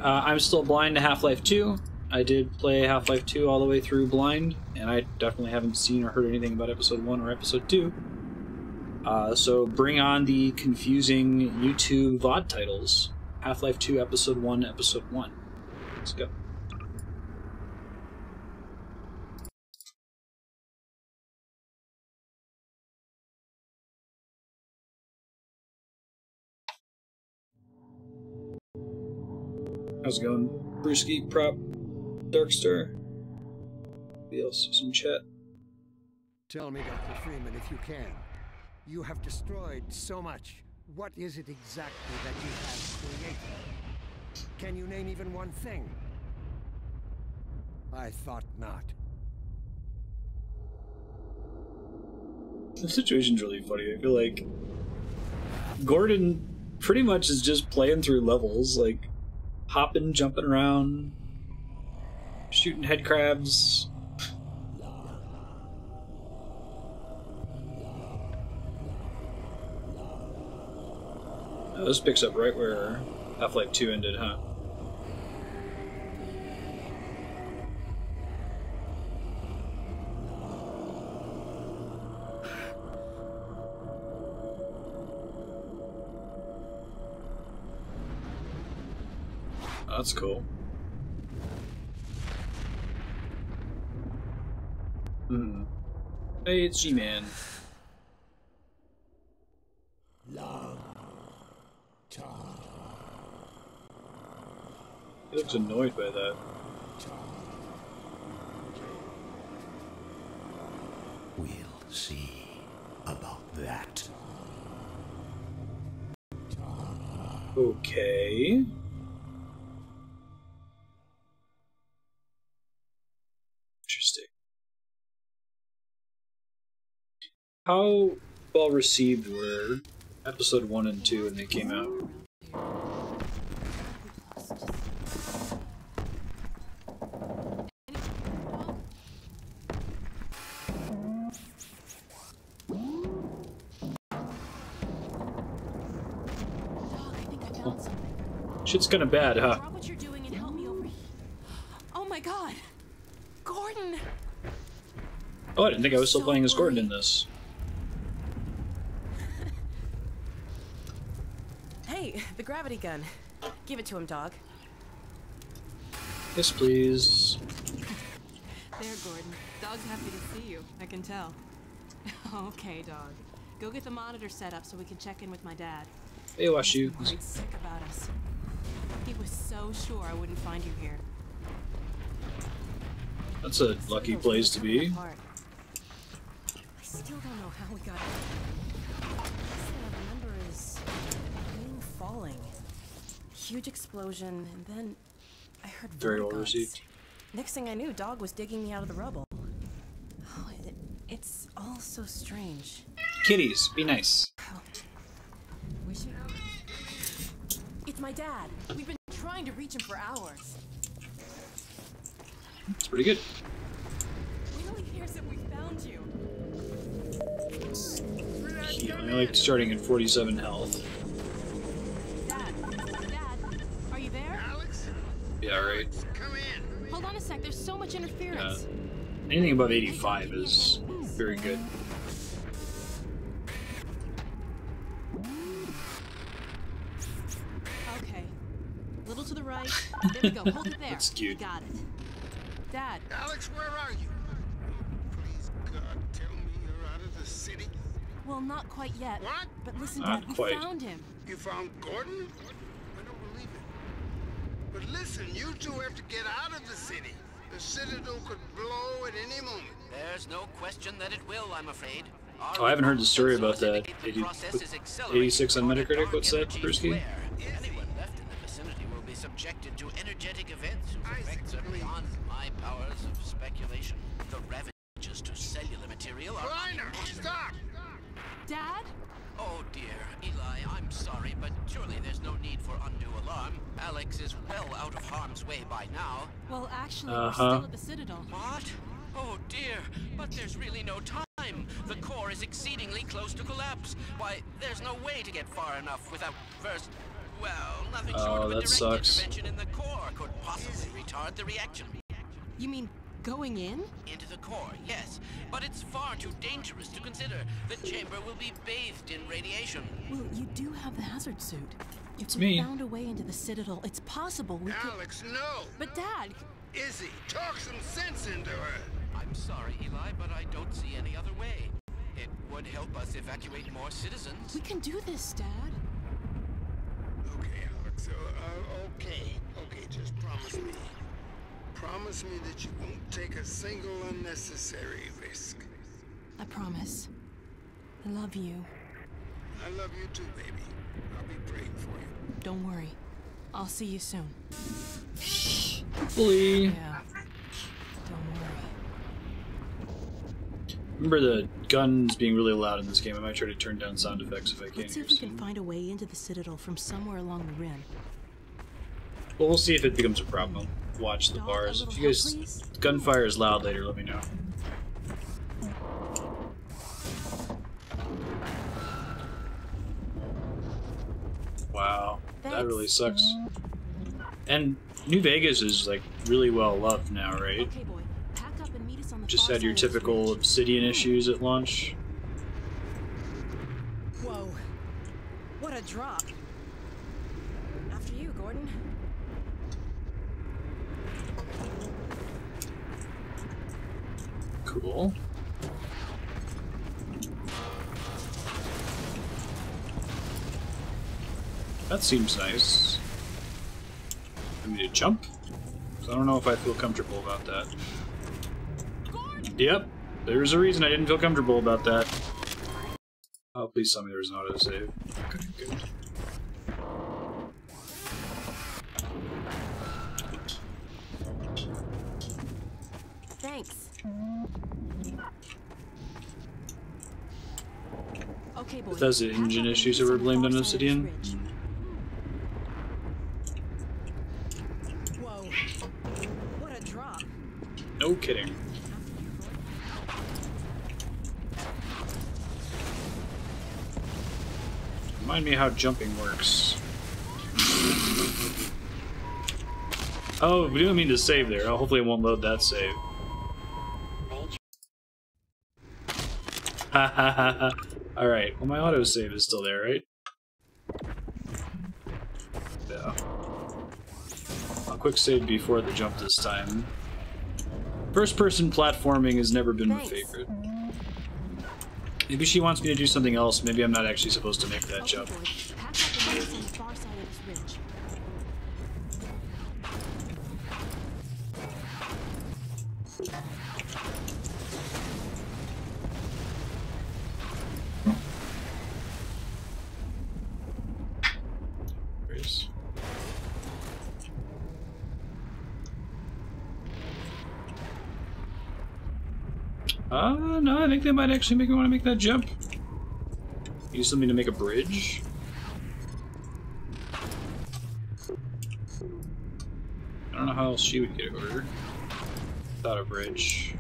I'm still blind to Half-Life 2. I did play Half-Life 2 all the way through blind, and I definitely haven't seen or heard anything about Episode 1 or Episode 2. So bring on the confusing YouTube VOD titles. Half-Life 2, Episode 1, Episode 1. Let's go. How's it going? Brewski, Prop, Darkstar. Anybody else? Some chat. Tell me, Dr. Freeman, if you can. You have destroyed so much. What is it exactly that you have created? Can you name even one thing? I thought not. The situation's really funny. I feel like Gordon pretty much is just playing through levels, like hopping, jumping around, shooting head crabs. This picks up right where Half-Life 2 ended, huh? Oh, that's cool. Hey, it's G-Man. He looks annoyed by that. We'll see about that. Okay. Interesting. How well received were Episode 1 and 2 when they came out? Shit's kind of bad, huh? Drop what you're doing and help me over here. Oh my god! Gordon! Oh, I didn't think I was still playing as Gordon in this. Hey, the gravity gun. Give it to him, dog. Yes, please. There, Gordon. Dog's happy to see you. I can tell. Okay, dog. Go get the monitor set up so we can check in with my dad. Hey, wash you. He's worried sick about us. He was so sure I wouldn't find you here. That's a lucky place to be. I still don't know how we got here. Last thing I remember is being falling. Huge explosion, and then I heard Very well guns. received. Next thing I knew, Dog was digging me out of the rubble. Oh, it's all so strange. Kitties, be nice. Oh. It's my dad. We've been trying to reach him for hours. It's pretty good. Wait till he hears that we found you. I like starting at 47 health. Dad, are you there? Alyx? Yeah, right. Come in. Hold on a sec. There's so much interference. Anything above 85 is very good. Okay. A little to the right. There we go. Hold it there. That's cute. Got it. Dad. Alyx, where are you? Please, God, tell me you're out of the city. Well, not quite yet. What? But listen, Not Dad, quite. we found him. You found Gordon? I don't believe it. But listen, you two have to get out of the city. The Citadel could blow at any moment. There's no question that it will, I'm afraid. Oh, I haven't heard the story about that. 86 on Metacritic, what's that, Brewski? Anyone left in the vicinity will be subjected to energetic events whose effects are beyond my powers of speculation. The ravages to cellular material are Liner, stop! Dad? Oh dear, Eli, I'm sorry, but surely there's no need for undue alarm. Alyx is well out of harm's way by now. Well, actually, we're still at the Citadel. What? Oh dear, but there's really no time. The core is exceedingly close to collapse. Why, there's no way to get far enough without first, well, nothing short of a direct intervention in the core. start the reaction. You mean going in? Into the core, yes. But it's far too dangerous to consider. The chamber will be bathed in radiation. Well, you do have the hazard suit. It's If we me. found a way into the Citadel, it's possible we could... Alyx, no! But Dad! Izzy, talk some sense into her. I'm sorry, Eli, but I don't see any other way. It would help us evacuate more citizens. We can do this, Dad. Okay, Alyx, okay, just promise me. Promise me that you won't take a single unnecessary risk. I promise. I love you. I love you too, baby. I'll be praying for you. Don't worry. I'll see you soon. Hopefully. Yeah. Don't worry. Remember the guns being really loud in this game. I might try to turn down sound effects if I can. Let's see if we can find a way into the Citadel from somewhere along the rim. Well, we'll see if it becomes a problem. Watch the Dog, bars. a If little you guys help, please? gunfire is loud later, let me know. Wow, that really sucks. And New Vegas is like really well loved now, right? Okay, boy. Pack up and meet us on the Just far had your side of this typical ridge. obsidian issues at launch. Whoa. What a drop. After you, Gordon. Cool. That seems nice. For me to jump? 'Cause I don't know if I feel comfortable about that. Yep, there's a reason I didn't feel comfortable about that. Oh, please tell me there's an autosave. Okay, good. Thanks. Okay, boy. Bethesda Pack engine up and issues meet that us were on the blamed far on side of this Obsidian. ridge. Whoa. What a drop. No kidding. Remind me how jumping works. Oh, we didn't mean to save there. Oh, hopefully it won't load that save. Ha ha ha ha. Alright, well my autosave is still there, right? Yeah. I'll quick save before the jump this time. First person platforming has never been my favorite. Maybe she wants me to do something else. Maybe I'm not actually supposed to make that Okay, jump. boy. Pack up and meet us on the far side of this ridge. Race. No, I think they might actually make me want to make that jump. Use something to make a bridge. I don't know how else she would get over without a bridge.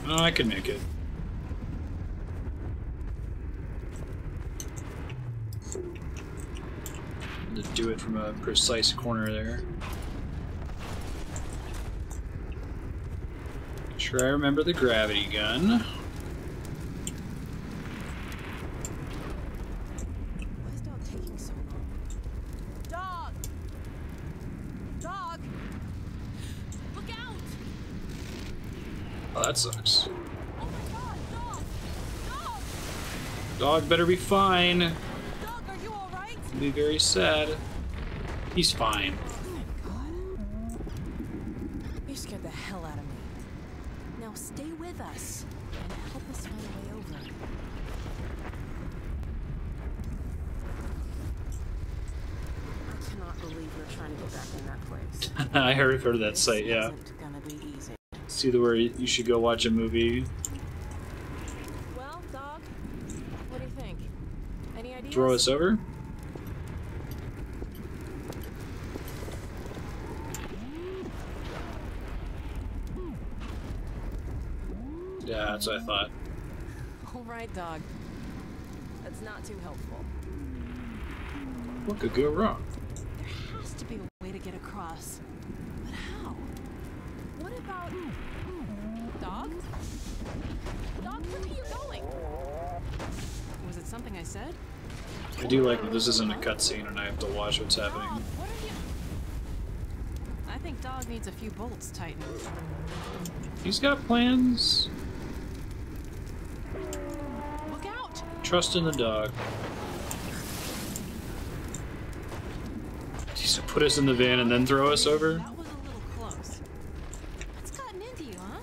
Oh, I could make it. To do it from a precise corner there. Make sure I remember the gravity gun. Why is Dog taking so long? Dog! Dog! Look out! Oh, that sucks. Oh my god, Dog! Dog! Dog better be fine. Dog, are you alright? I'll be very sad. He's fine. Oh my god. You scared the hell out of me. Now stay with us and help us find a way over. I cannot believe you're trying to get back in that place. I heard of that site, yeah. Isn't gonna be easy. See where you should go watch a movie. Well, Dog, what do you think? Any ideas? Throw us over? Yeah, that's what I thought. All right, Dog. That's not too helpful. What could go wrong? There has to be a way to get across. But how? What about... Dog? Dog, where are you going? Was it something I said? I do like that this isn't a cutscene and I have to watch what's happening. Dog, what are you... I think Dog needs a few bolts tightened. He's got plans. Look out! Trust in the dog. He's to put us in the van and then throw us over? That was a little close. What's gotten into you, huh?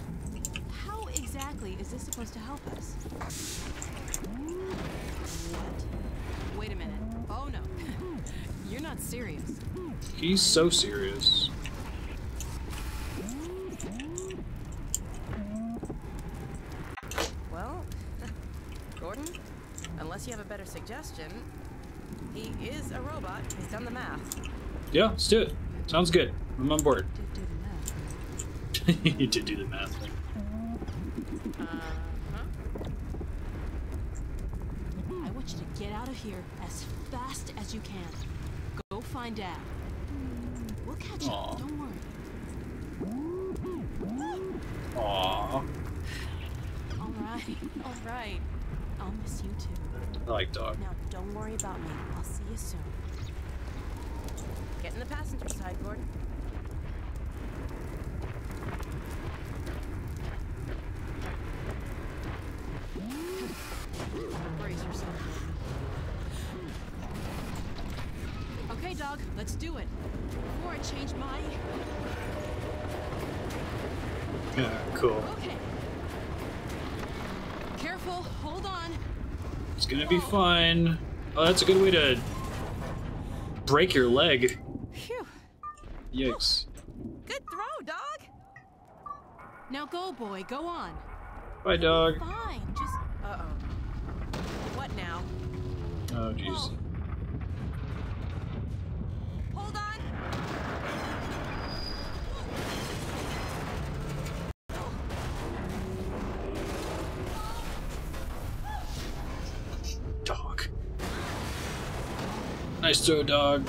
How exactly is this supposed to help us? What? Wait a minute. Oh no. You're not serious. He's so serious. Well, Gordon, unless you have a better suggestion, he is a robot. He's done the math. Yeah, let's do it. Sounds good. I'm on board. Did do the math. You did do the math thing. I want you to get out of here as fast as you can. Go find Dad. We'll catch you. Aw. Don't worry. Aww. All right. I'll miss you too. I like dog. Now, don't worry about me. I'll see you soon. Get in the passenger side, Gordon. Brace yourself, Gordon. Okay, dog, let's do it. Before I change my... Yeah, cool. Okay. Careful, hold on. It's gonna be fine. Oh, that's a good way to break your leg. Phew. Yikes. Good throw, dog. Now go, boy. Go on. Bye, dog. Fine. Just... Uh-oh. What now? Oh, jeez. Whoa. Hold on. Dog. Nice throw, dog.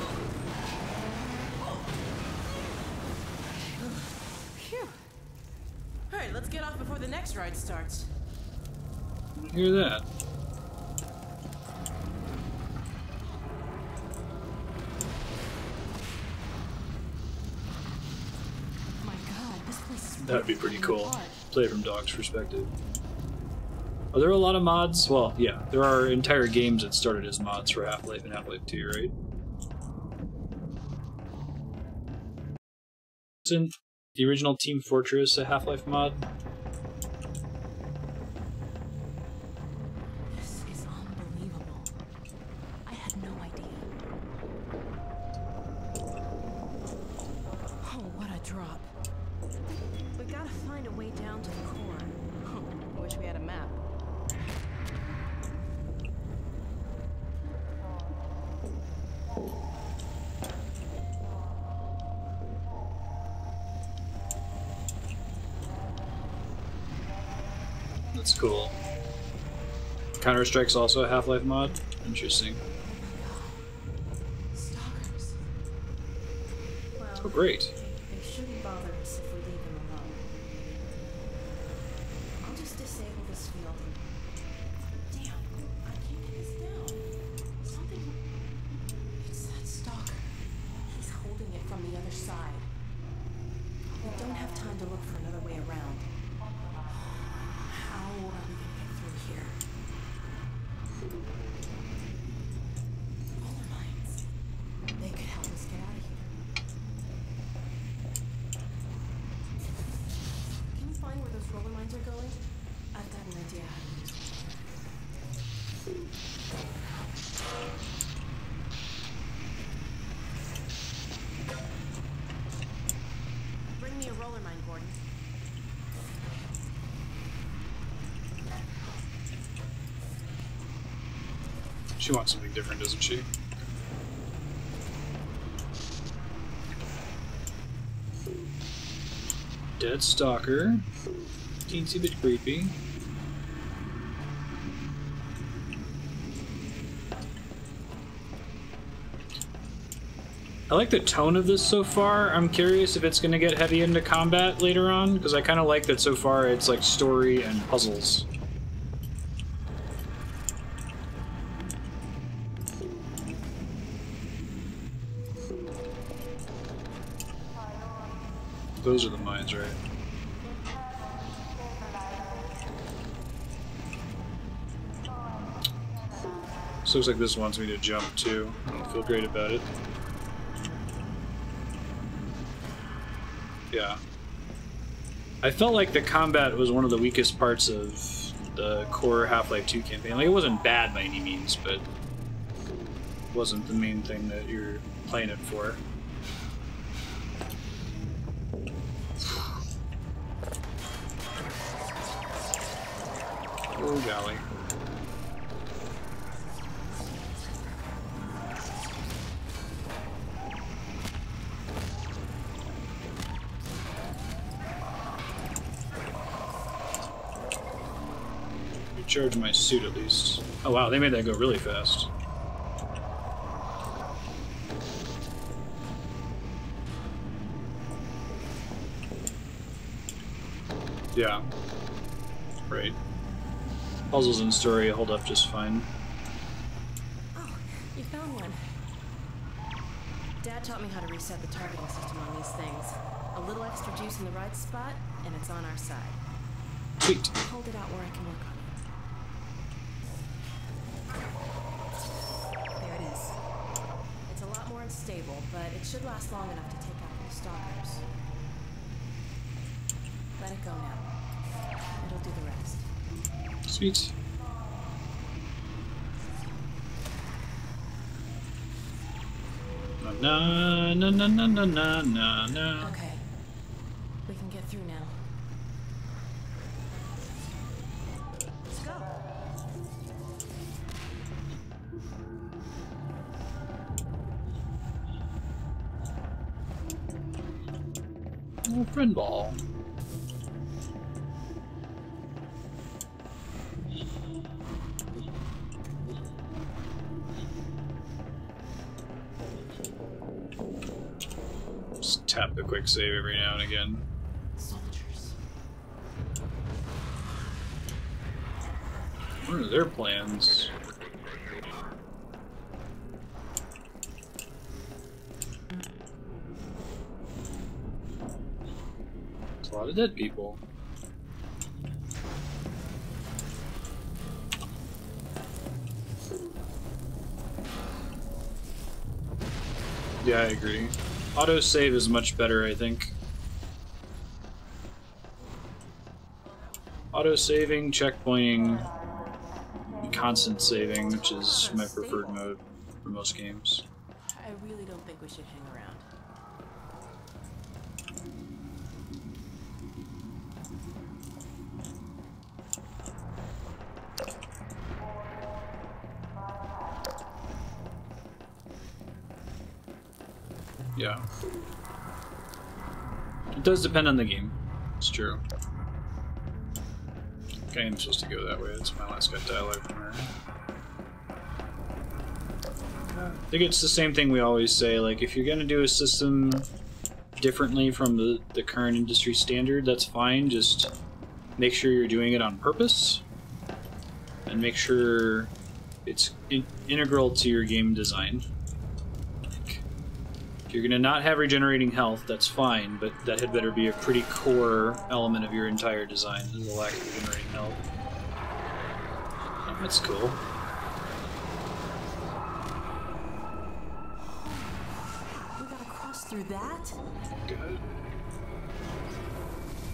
Phew. All right, let's get off before the next ride starts. Hear that? My God, this place is That'd be really pretty falling cool. apart. Play it from dog's perspective. Are there a lot of mods? Well, yeah, there are entire games that started as mods for Half-Life and Half-Life 2, right? Isn't the original Team Fortress a Half-Life mod? This is unbelievable. I had no idea. Oh, what a drop. We gotta find a way down to the core. I wish we had a map. That's cool. Counter-Strike's also a Half-Life mod? Interesting. Stalkers. Well, Oh, great. they shouldn't bother us if we leave them alone. I'll just disable this field. Damn, I can't get this down. Something... It's that stalker. He's holding it from the other side. We don't have time to look for another way around. How are we gonna get through here? Roller mines. They could help us get out of here. Can you find where those roller mines are going? I've got an idea how to use them. Bring me a roller mine, Gordon. She wants something different, doesn't she? Dead Stalker. Teensy bit creepy. I like the tone of this so far. I'm curious if it's going to get heavy into combat later on, because I kind of like that so far it's like story and puzzles. Those are the mines, right? This looks like this wants me to jump too. I don't feel great about it. Yeah. I felt like the combat was one of the weakest parts of the core Half-Life 2 campaign. Like, it wasn't bad by any means, but it wasn't the main thing that you're playing it for. Oh, golly. Recharge my suit at least. Oh wow, they made that go really fast. Yeah. Right. Puzzles and story hold up just fine. Oh, you found one. Dad taught me how to reset the targeting system on these things. A little extra juice in the right spot, and it's on our side. Sweet. Hold it out where I can work on it. There it is. It's a lot more unstable, but it should last long enough to take out the stalkers. Let it go now. It'll do the rest. Sweet. Na na na na na na na na. Okay. We can get through now. Let's go. Oh, friend ball. Just tap the quick save every now and again. Soldiers. What are their plans? There's a lot of dead people. Yeah, I agree. Autosave is much better, I think. Auto-saving, checkpointing, and constant saving, which is my preferred mode for most games. I really don't think we should hang around. Yeah. It does depend on the game. It's true. Okay, I'm supposed to go that way. That's my last got dialogue from her. I think it's the same thing we always say, like, if you're gonna do a system differently from the current industry standard, that's fine, just make sure you're doing it on purpose, and make sure it's integral to your game design. If you're gonna not have regenerating health, that's fine, but that had better be a pretty core element of your entire design, is the lack of regenerating health. Oh, that's cool. We gotta cross through that? Good.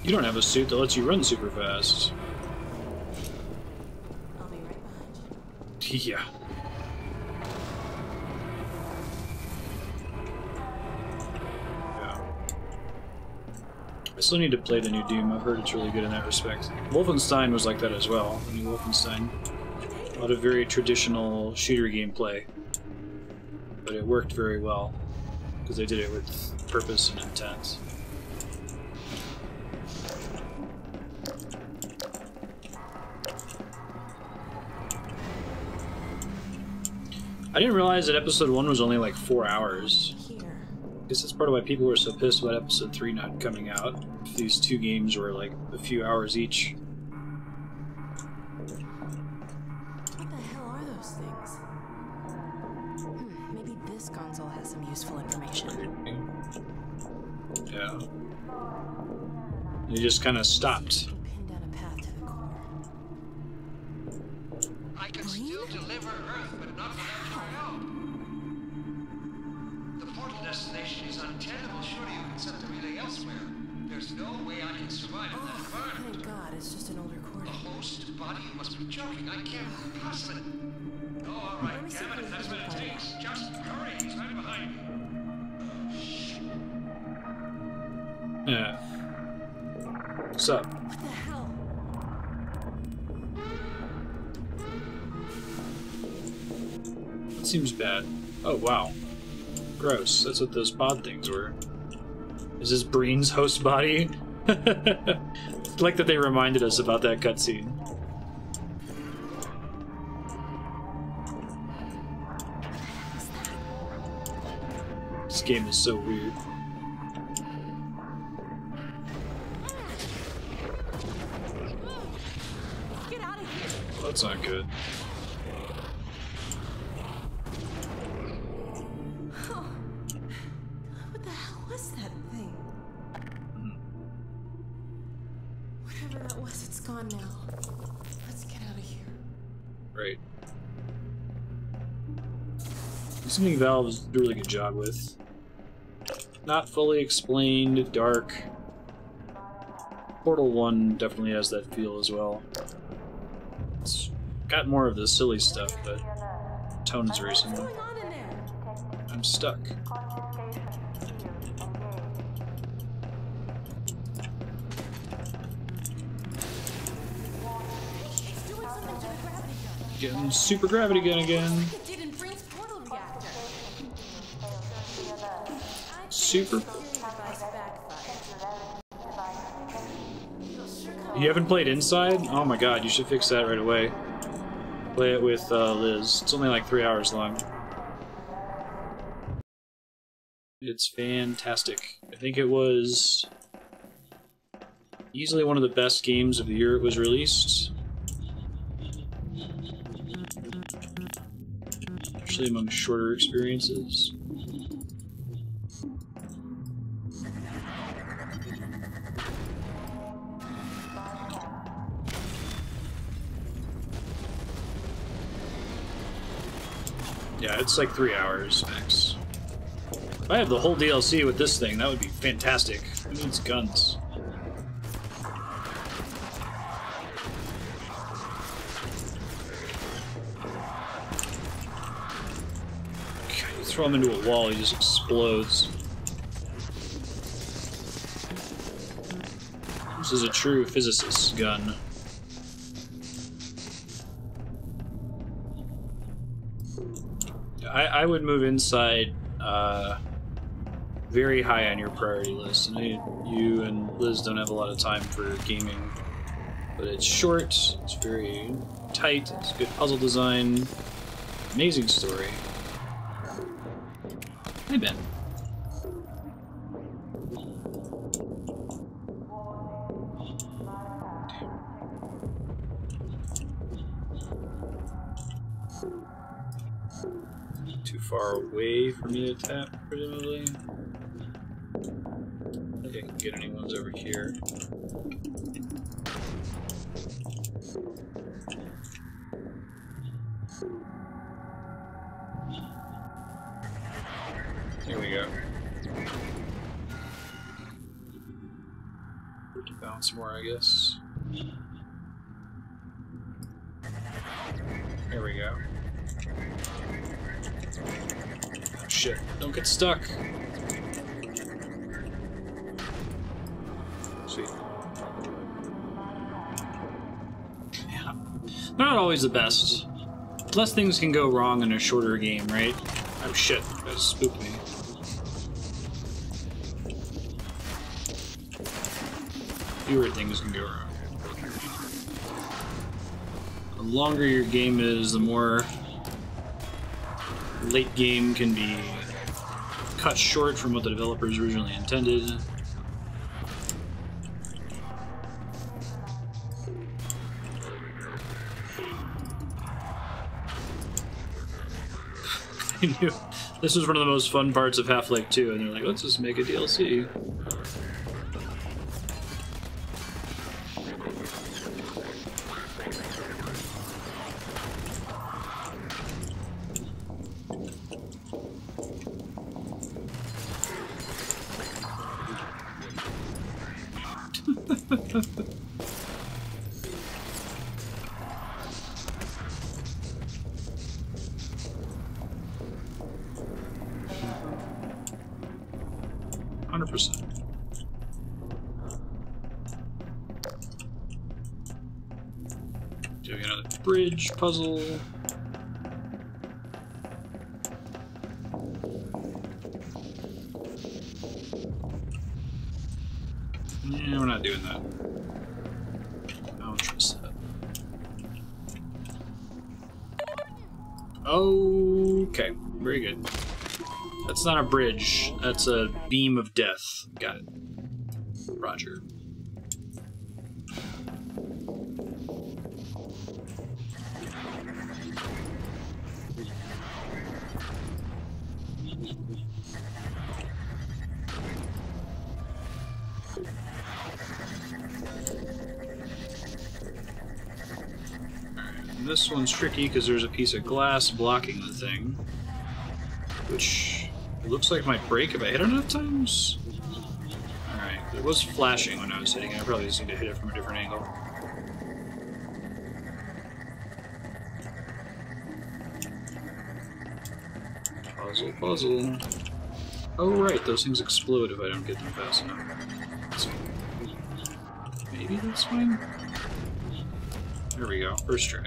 You don't have a suit that lets you run super fast. I'll be right behind you. Yeah. I still need to play the new Doom. I've heard it's really good in that respect. Wolfenstein was like that as well. The new Wolfenstein. A lot of very traditional shooter gameplay. But it worked very well. Because they did it with purpose and intent. I didn't realize that episode 1 was only like 4 hours. Here. guess that's part of why people were so pissed about episode 3 not coming out. These two games were like a few hours each. What the hell are those things? Maybe this console has some useful information. Yeah. It just kind of stopped. Pin down a path to the core. I can still deliver Earth, but not without your help. The portal destination is untenable. Surely you can set the relay elsewhere. There's no way I can survive in that environment. Thank God, it's just an old A recording. host body? You must be joking. I can't possibly. Oh, all right. Damn it, if that's what it takes. Just hurry. He's right behind me. Yeah. What's up? What the hell? That seems bad. Oh, wow. Gross. That's what those pod things were. Is this Breen's host body? It's like that they reminded us about that cutscene. This game is so weird. Get out of here! Well, that's not good. What the hell was that thing? Whatever that was, it's gone now. Let's get out of here. Right. Something Valve's did a really good job with. Not fully explained, dark. Portal 1 definitely has that feel as well. It's got more of the silly stuff, but tone is very similar. What's going on in there? I'm stuck. It's doing something to the gravity gun. Getting super gravity gun again. Like it did in Breen's portal reactor. Super. Device backfired. It'll sure come You haven't played Inside? Oh my god, you should fix that right away. Play it with Liz. It's only like 3 hours long. It's fantastic. I think it was easily one of the best games of the year it was released. Especially among shorter experiences. Yeah, it's like 3 hours max. If I have the whole DLC with this thing, that would be fantastic. It needs guns. God, you throw him into a wall, he just explodes. This is a true physicist's gun. I would move Inside very high on your priority list. I know you and Liz don't have a lot of time for gaming, but it's short, it's very tight, it's good puzzle design, amazing story. Hey, Ben. Too far away for me to tap, presumably. I don't think I can get any ones over here. Here we go. We can bounce more, I guess. There we go. Oh, shit. Don't get stuck. Sweet. Yeah. They're not always the best. Less things can go wrong in a shorter game, right? Oh shit, that spooked me. Fewer things can go wrong. The longer your game is, the more late game can be cut short from what the developers originally intended. I knew this was one of the most fun parts of Half-Life 2, and they're like, let's just make a DLC. 100%. Doing another bridge puzzle. Yeah, we're not doing that. I don't trust that. Okay, very good. That's not a bridge. That's a beam of death. Got it. Roger. This one's tricky because there's a piece of glass blocking the thing, which it looks like might break if I hit it enough times. Alright, it was flashing when I was hitting it. I probably just need to hit it from a different angle. Puzzle, puzzle. Oh right, those things explode if I don't get them fast enough. So, maybe that's fine? There we go, first try.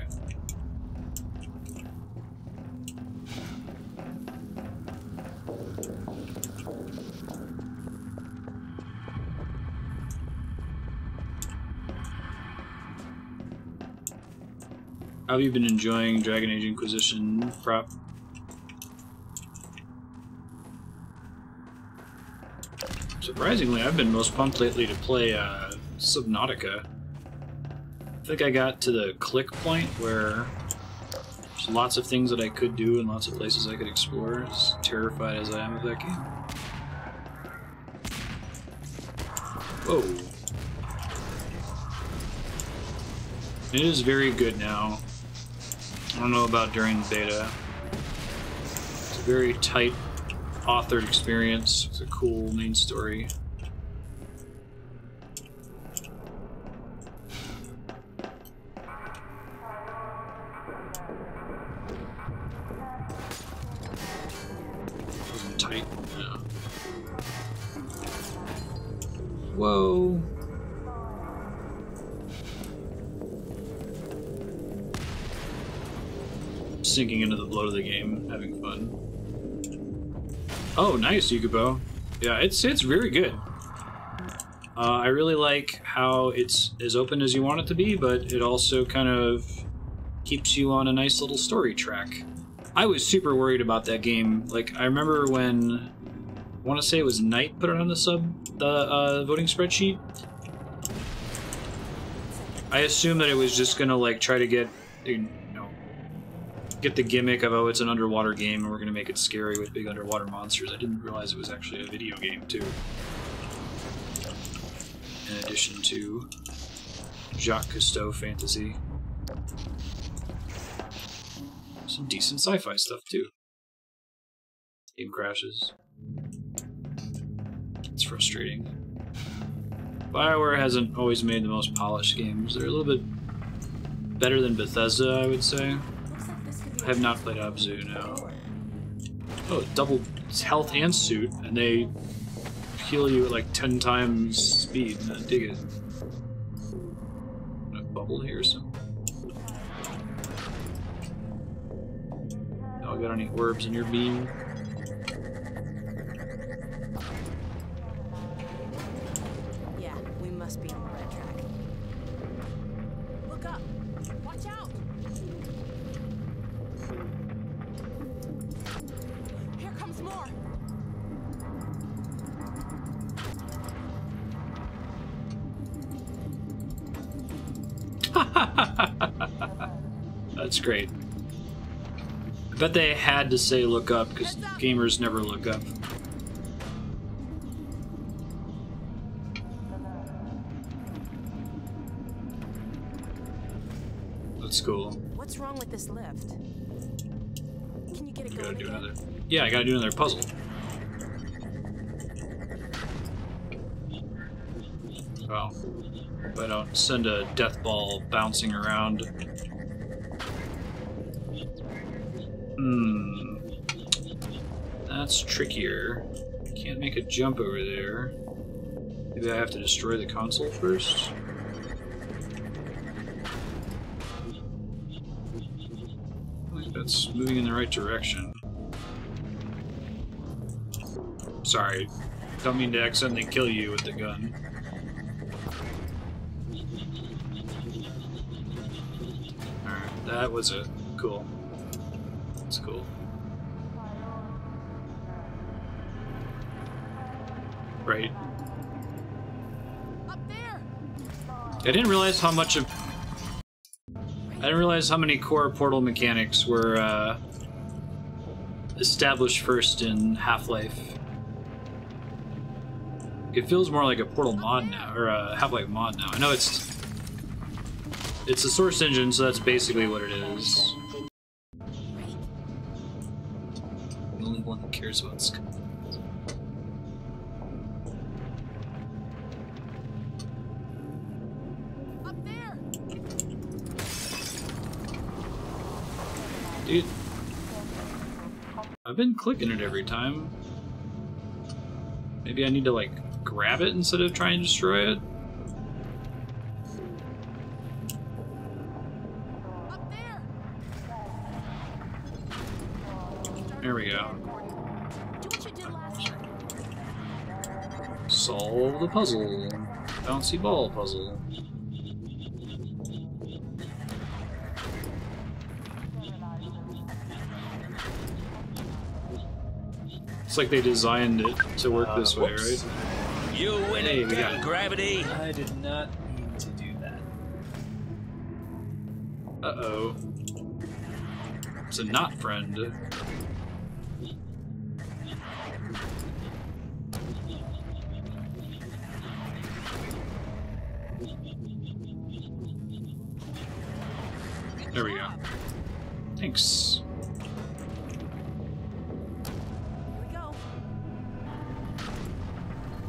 How have you been enjoying Dragon Age Inquisition, Prop? Surprisingly, I've been most pumped lately to play Subnautica. I think I got to the click point where there's lots of things that I could do and lots of places I could explore, as terrified as I am of that game. Whoa. It is very good now. I don't know about during the beta. It's a very tight, authored experience. It's a cool main story. Wasn't tight. Yeah. Whoa. Sinking into the bloat of the game, having fun. Oh, nice, Yukubo. Yeah, it's very good. I really like how it's as open as you want it to be, but it also kind of keeps you on a nice little story track. I was super worried about that game. Like, I remember when, I want to say it was Knight put it on the voting spreadsheet. I assumed that it was just gonna like try to get the gimmick of, oh, it's an underwater game and we're gonna make it scary with big underwater monsters. I didn't realize it was actually a video game too. In addition to Jacques Cousteau fantasy. Some decent sci-fi stuff too. Game crashes. It's frustrating. BioWare hasn't always made the most polished games. They're a little bit better than Bethesda, I would say. I have not played Abzu, no. Oh, double health and suit, and they heal you at like 10 times speed. I dig it. A bubble here or something. Oh, got any orbs in your beam? Yeah, we must be on the right track. Look up! Watch out! Here comes more! That's great. I bet they had to say look up, because gamers never look up. That's cool. What's wrong with this lift? Can you get it going again? Yeah, I gotta do another puzzle. Well, if I don't send a death ball bouncing around. That's trickier. Can't make a jump over there. Maybe I have to destroy the console first? I think that's moving in the right direction. Sorry, don't mean to accidentally kill you with the gun. Alright, that was it. Cool. That's cool. Right. Up there. I didn't realize how much of... I didn't realize how many core portal mechanics were established first in Half-Life. It feels more like a Portal mod now, or a Half-Life mod now. I know it's a source engine, so that's basically what it is. The only one who cares about Sky. Up there. Dude, I've been clicking it every time. Maybe I need to, like, grab it instead of trying to destroy it? Up there. There we go. Do what you did last time. Solve the puzzle. Bouncy ball puzzle. It's like they designed it to work this way, right? You win Hey, it, we got damn it. gravity. I did not mean to do that. Uh-oh. It's a not friend. There we go. Thanks. Here we go.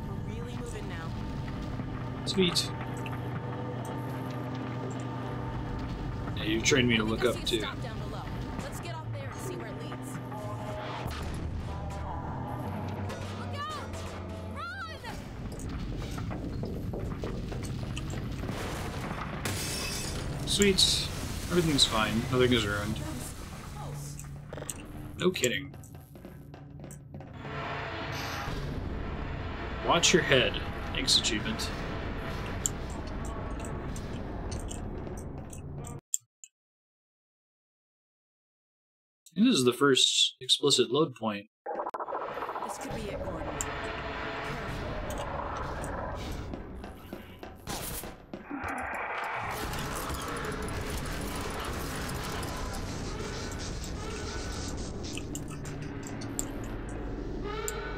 We're really moving now. Sweet. Yeah, you trained me to look up too. Stop down below. Let's get off there and see where it leads. Look out! Run! Sweet. Everything's fine. Nothing is ruined. Close. No kidding. Watch your head. Thanks, achievement. And this is the first explicit load point. This could be it, Gordon.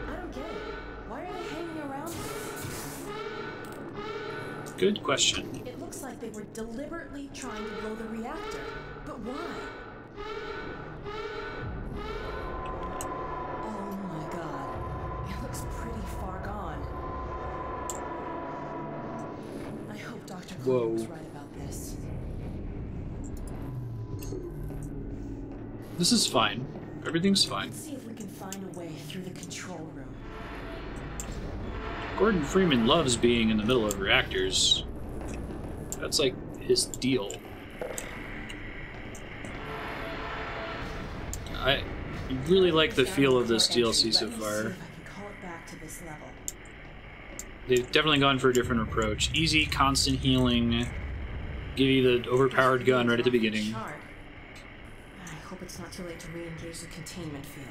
I don't get it. Why are they hanging around here? Good question. It looks like they were deliberately trying to blow the reactor. But why? Oh my god. It looks pretty far gone. I hope Dr. Cole was right about this. This is fine. Everything's fine. Let's see if we can find a way through the control room. Gordon Freeman loves being in the middle of reactors. That's like his deal. I really like the feel of this DLC so far. They've definitely gone for a different approach. Easy, constant healing. Give you the overpowered gun right at the beginning. I hope it's not too late to re-engage the containment field.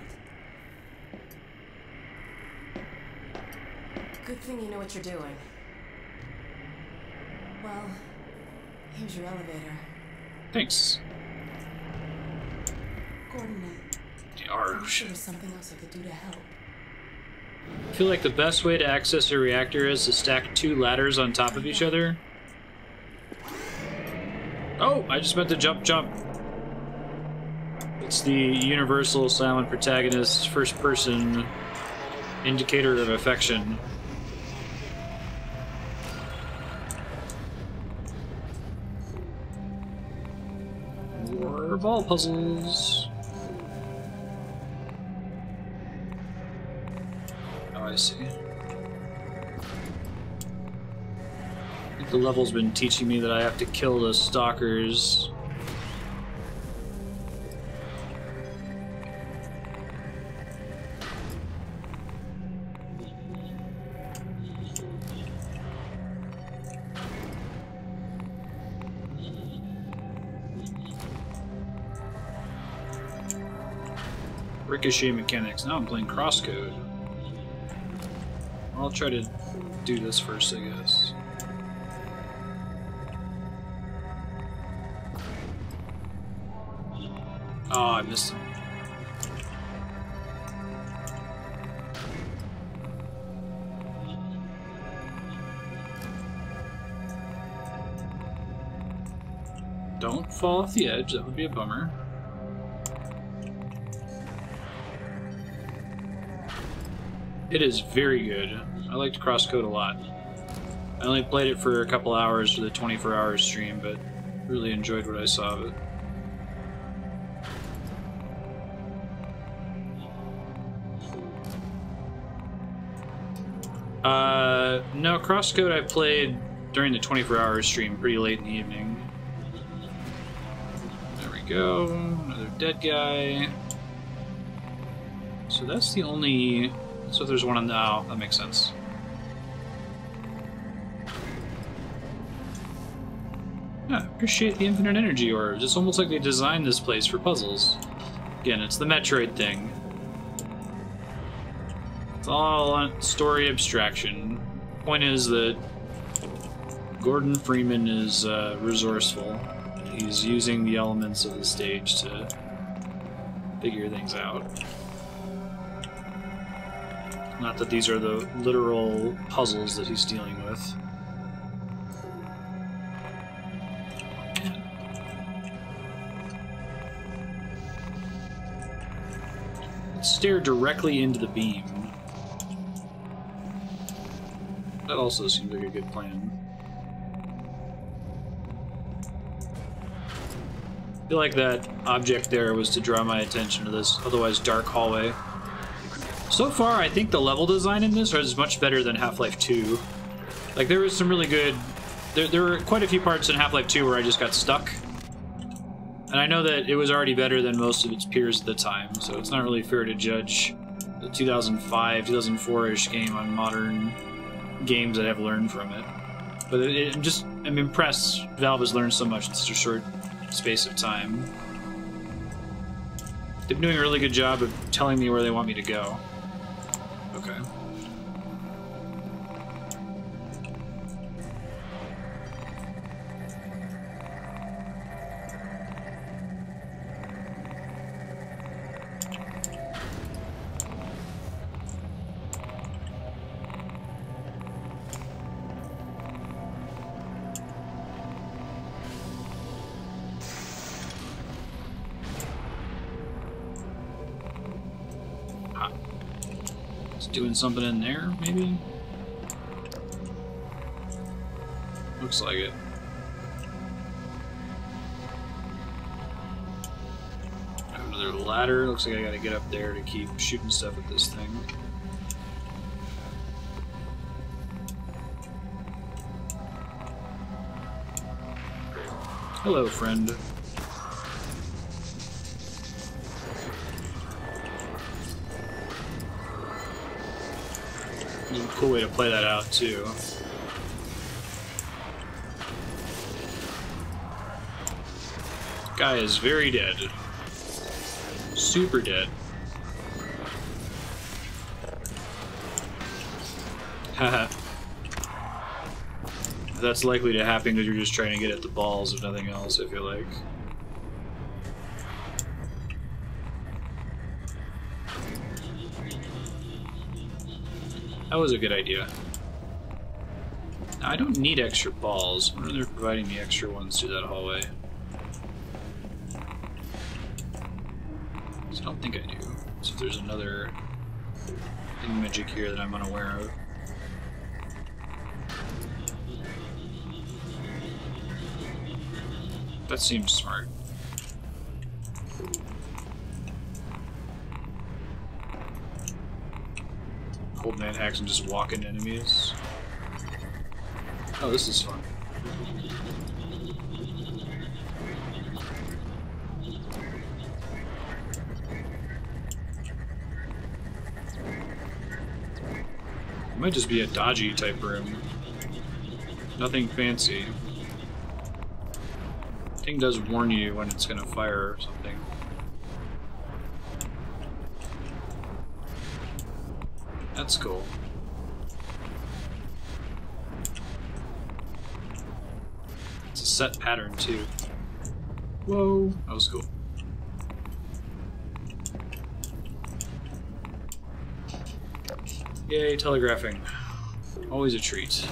Good thing you know what you're doing. Well, Here's your elevator. Thanks. Gordon, I'm sure there's something else I could do to help. I feel like the best way to access a reactor is to stack 2 ladders on top of each other. Oh, I just meant to jump. It's the universal silent protagonist's first-person indicator of affection. More ball puzzles. Oh, I see. I think the level's been teaching me that I have to kill the stalkers. Ricochet mechanics. Now I'm playing crosscode. I'll try to do this first, I guess. Oh, I missed him. Don't fall off the edge, that would be a bummer. It is very good. I liked Crosscode a lot. I only played it for a couple hours for the 24-hour stream, but really enjoyed what I saw of it. No, Crosscode I played during the 24-hour stream pretty late in the evening. There we go, another dead guy. So that's the only... So there's one on the... Oh, that makes sense. Yeah, appreciate the infinite energy orbs. It's almost like they designed this place for puzzles. Again, it's the Metroid thing. It's all on story abstraction. Point is that Gordon Freeman is resourceful. He's using the elements of the stage to figure things out. Not that these are the literal puzzles that he's dealing with. Let's stare directly into the beam. That also seems like a good plan. I feel like that object there was to draw my attention to this otherwise dark hallway. So far, I think the level design in this is much better than Half-Life 2. Like, there was some really good... There were quite a few parts in Half-Life 2 where I just got stuck. And I know that it was already better than most of its peers at the time, so it's not really fair to judge the 2005, 2004-ish game on modern games that have learned from it. But I'm impressed Valve has learned so much in such a short space of time. They've been doing a really good job of telling me where they want me to go. Okay. Doing something in there, maybe? Looks like it. Another ladder. Looks like I gotta get up there to keep shooting stuff at this thing. Hello, friend. There's a cool way to play that out, too. Guy is very dead. Super dead. Haha. That's likely to happen because you're just trying to get at the balls, if nothing else, I feel like. That was a good idea. Now, I don't need extra balls. I wonder if they're providing me extra ones through that hallway. I don't think I do. So if there's another magic here that I'm unaware of. That seems smart. Old man hacks and just walk into enemies. Oh, this is fun. It might just be a dodgy type room. Nothing fancy. Thing does warn you when it's gonna fire or something. That's cool. It's a set pattern too. Whoa, that was cool. Yay, telegraphing. Always a treat.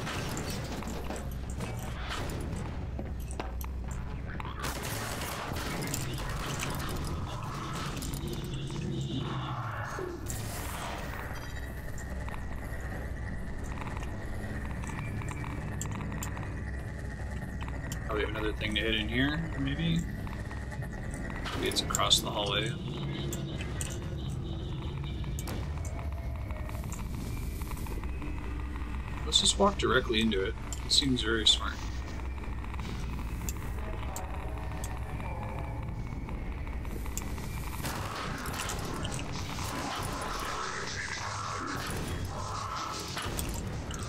Oh, we have another thing to hit in here, maybe? Maybe it's across the hallway. Let's just walk directly into it. It seems very smart.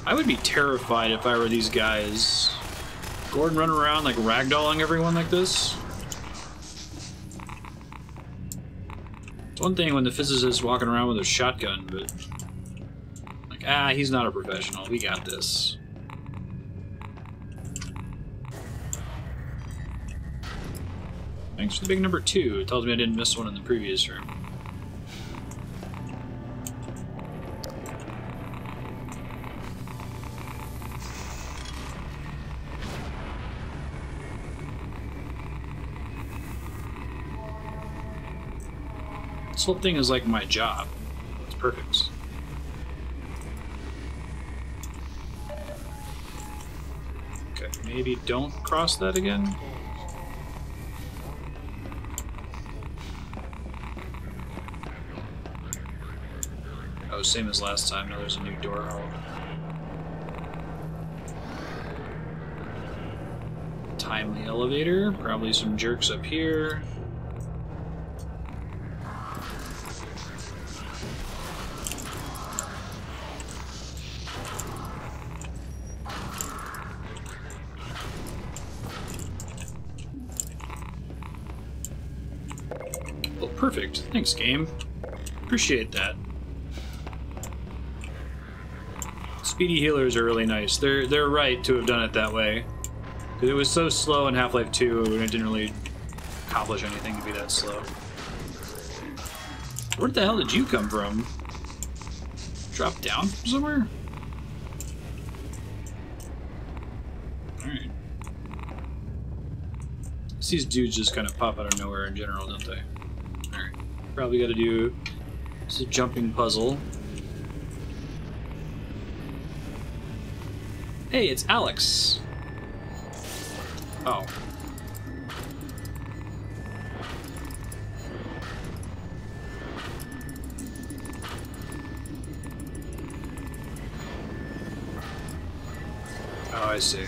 I would be terrified if I were these guys. Gordon running around like ragdolling everyone like this. It's one thing when the physicist is walking around with a shotgun, but like, he's not a professional. We got this. Thanks for the big number 2. It tells me I didn't miss one in the previous room. This whole thing is like my job. It's perfect. Okay, maybe don't cross that again. Oh, same as last time. Now there's a new door. Timely elevator. Probably some jerks up here. Perfect. Thanks, game. Appreciate that. Speedy healers are really nice. They're right to have done it that way. Because it was so slow in Half-Life 2, and it didn't really accomplish anything to be that slow. Where the hell did you come from? Drop down from somewhere? Alright. These dudes just kind of pop out of nowhere in general, don't they? Alright. Probably gotta do... It's a jumping puzzle. Hey, it's Alyx! Oh. Oh, I see.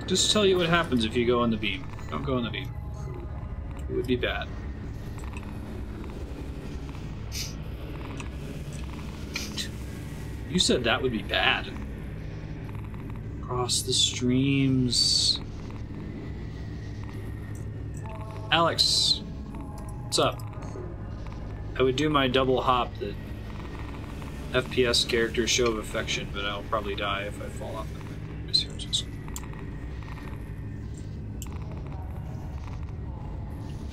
Just tell you what happens if you go on the beam. Don't go on the beam. It would be bad. You said that would be bad. Cross the streams. Alyx, what's up? I would do my double hop that FPS character show of affection, but I'll probably die if I fall off.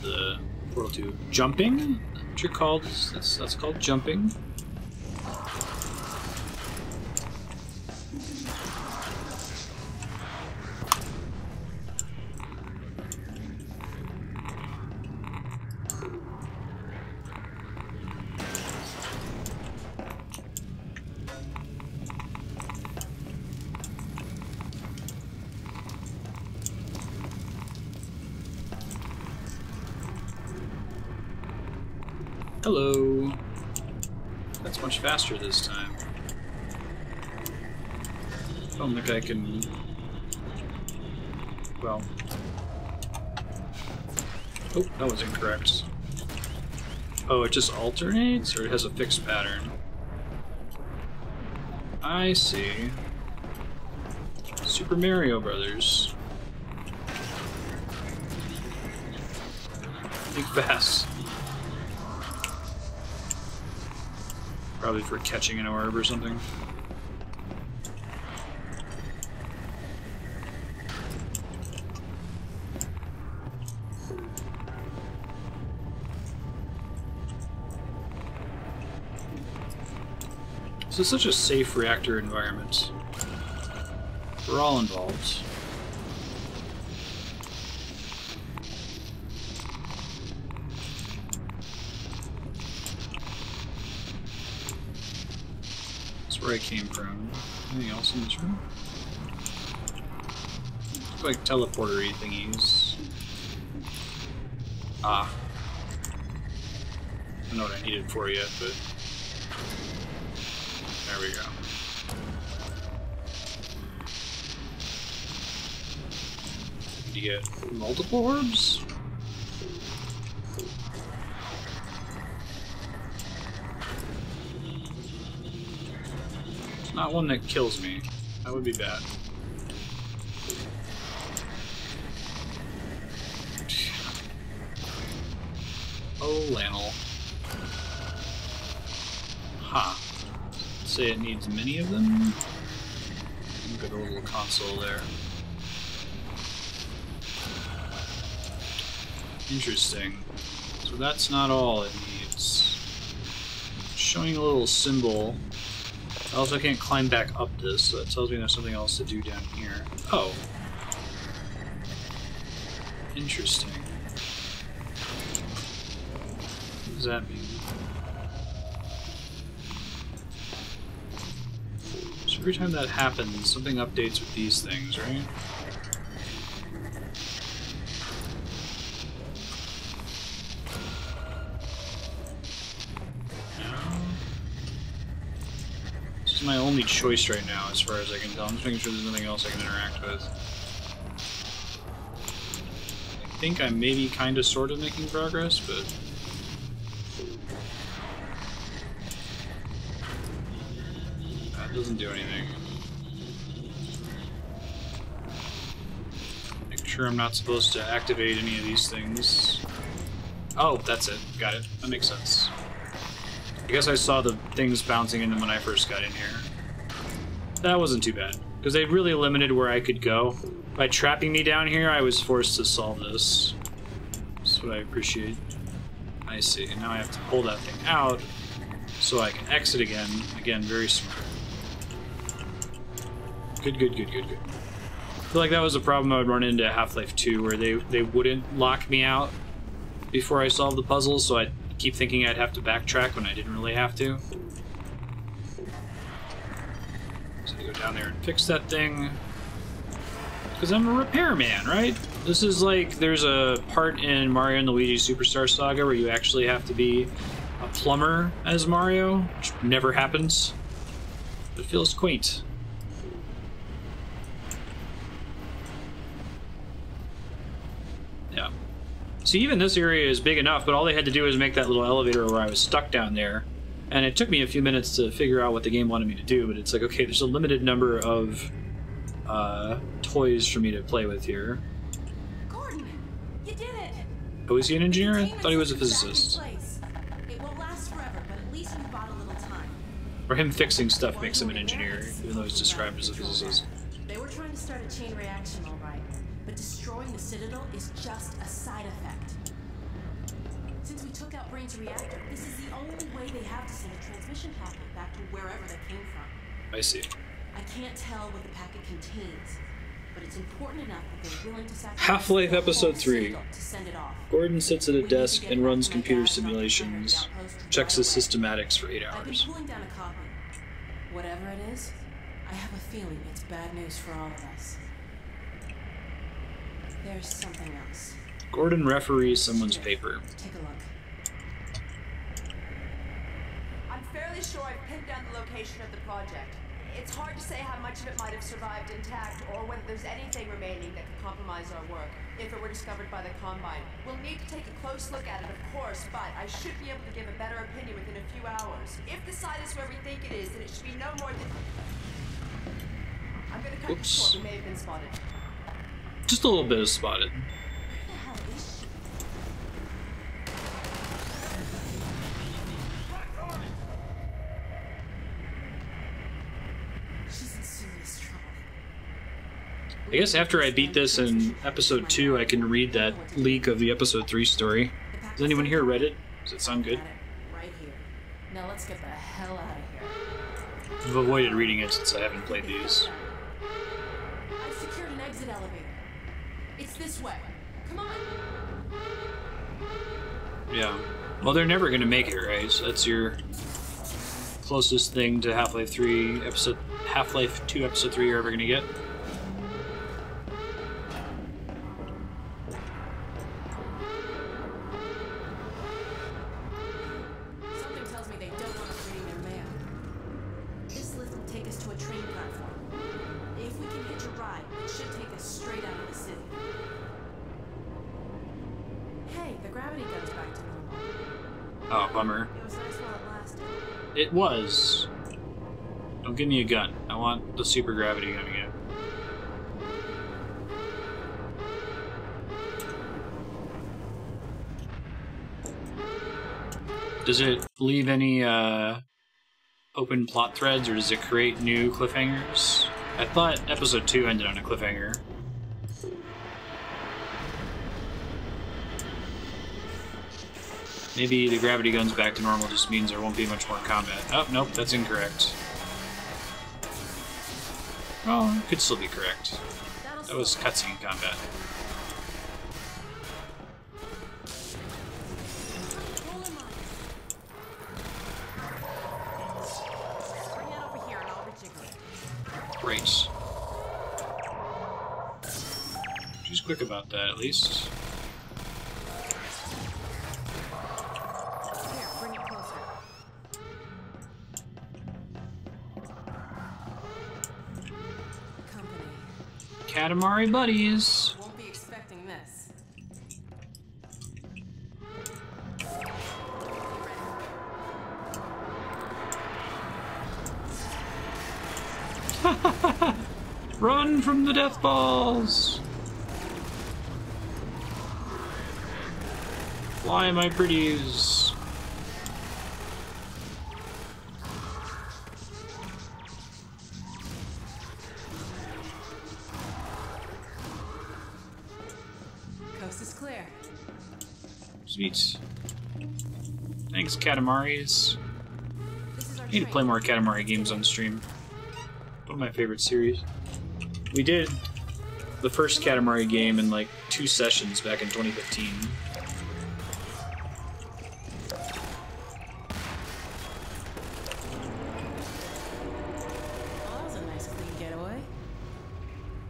The portal to jumping, what you're called. That's called jumping. Hello. That's much faster this time. I don't think I can... Well... Oh, that was incorrect. Oh, it just alternates, or it has a fixed pattern? I see. Super Mario Brothers. Think fast. Probably for catching an orb or something. So it's such a safe reactor environment. We're all involved. Where I came from. Anything else in this room? Look like teleporter-y thingies. Ah. I don't know what I needed for yet, but there we go. Did you get multiple orbs? Not one that kills me. That would be bad. Oh, Lannel. Ha. Say it needs many of them. Look at the little console there. Interesting. So that's not all it needs. Showing a little symbol. I also can't climb back up this, so that tells me there's something else to do down here. Oh. Interesting. What does that mean? So every time that happens, something updates with these things, right? This is my only choice right now, as far as I can tell. I'm just making sure there's nothing else I can interact with. I think I'm maybe kind of sort of making progress, but... that doesn't do anything. Make sure I'm not supposed to activate any of these things. Oh, that's it. Got it. That makes sense. I guess I saw the things bouncing in them when I first got in here. That wasn't too bad, because they really limited where I could go. By trapping me down here, I was forced to solve this. That's what I appreciate. I see. And now I have to pull that thing out so I can exit again. Again, very smart. Good, good, good, good, good. I feel like that was a problem I would run into Half-Life 2, where they wouldn't lock me out before I solved the puzzles, so I'd keep thinking I'd have to backtrack when I didn't really have to. So I go down there and fix that thing. Because I'm a repairman, right? This is like, there's a part in Mario and Luigi Superstar Saga where you actually have to be a plumber as Mario, which never happens. But it feels quaint. Yeah. See, even this area is big enough, but all they had to do was make that little elevator where I was stuck down there. And it took me a few minutes to figure out what the game wanted me to do, but it's like, okay, there's a limited number of toys for me to play with here. Gordon, you did it! Oh, is he an engineer? I thought he was a physicist. It won't last forever, but at least we bought a little time. Or him fixing stuff makes him an engineer, even though he's described as a physicist. They were trying to start a chain reaction, all right. But destroying the Citadel is just a side effect. Since we took out Brain's reactor, this is the only way they have to send a transmission packet back to wherever they came from. I see. I can't tell what the packet contains, but it's important enough that they're willing to sacrifice Half-Life the Episode whole 3. Citadel to send it off. Gordon sits at a We need to desk get and back runs to my computer dad and I'll return to simulations, the outpost checks right his away. systematics for 8 I've been hours. pulling down a copy. Whatever it is, I have a feeling it's bad news for all of us. There's something else. Gordon referees someone's paper. Take a look. I'm fairly sure I've pinned down the location of the project. It's hard to say how much of it might have survived intact or whether there's anything remaining that could compromise our work if it were discovered by the Combine. We'll need to take a close look at it, of course, but I should be able to give a better opinion within a few hours. If the site is where we think it is, then it should be no more than... I'm gonna cut this short. We may have been spotted. Just a little bit of spotted. Where the hell is she? She's in serious trouble. I guess after I beat this in episode 2, I can read that leak of the episode 3 story. Has anyone here read it? Does it sound good? Right here. Now let's get the hell out of here. I've avoided reading it since I haven't played these. I've secured an exit elevator. It's this way. Come on. Yeah. Well, they're never gonna make it, right? So that's your closest thing to Half-Life 3 episode... Half-Life 2 episode 3 you're ever gonna get. Something tells me they don't want us reading their mail. This lift will take us to a train platform. If we can hitch a ride, it should take us straight out of the city. Hey, the gravity gun's back to normal. Oh, bummer. It was nice while it lasted. It was. Don't give me a gun. I want the super gravity gun again. Does it leave any open plot threads, or does it create new cliffhangers? I thought episode 2 ended on a cliffhanger. Maybe the gravity gun's back to normal just means there won't be much more combat. Oh, nope, that's incorrect. Oh, it could still be correct. That was cutscene combat. Bring it over here and I'll rejiggle it. Great. She's quick about that, at least. Here, bring it closer. Company. Katamari buddies. Won't be expecting this. Run from the death balls! Fly, my pretties! Coast is clear. Sweet. Thanks, Katamaris. This is our I need to train. play more Katamari games on stream. One of my favorite series. We did the first Katamari game in like 2 sessions back in 2015. Well, that was a nice clean getaway.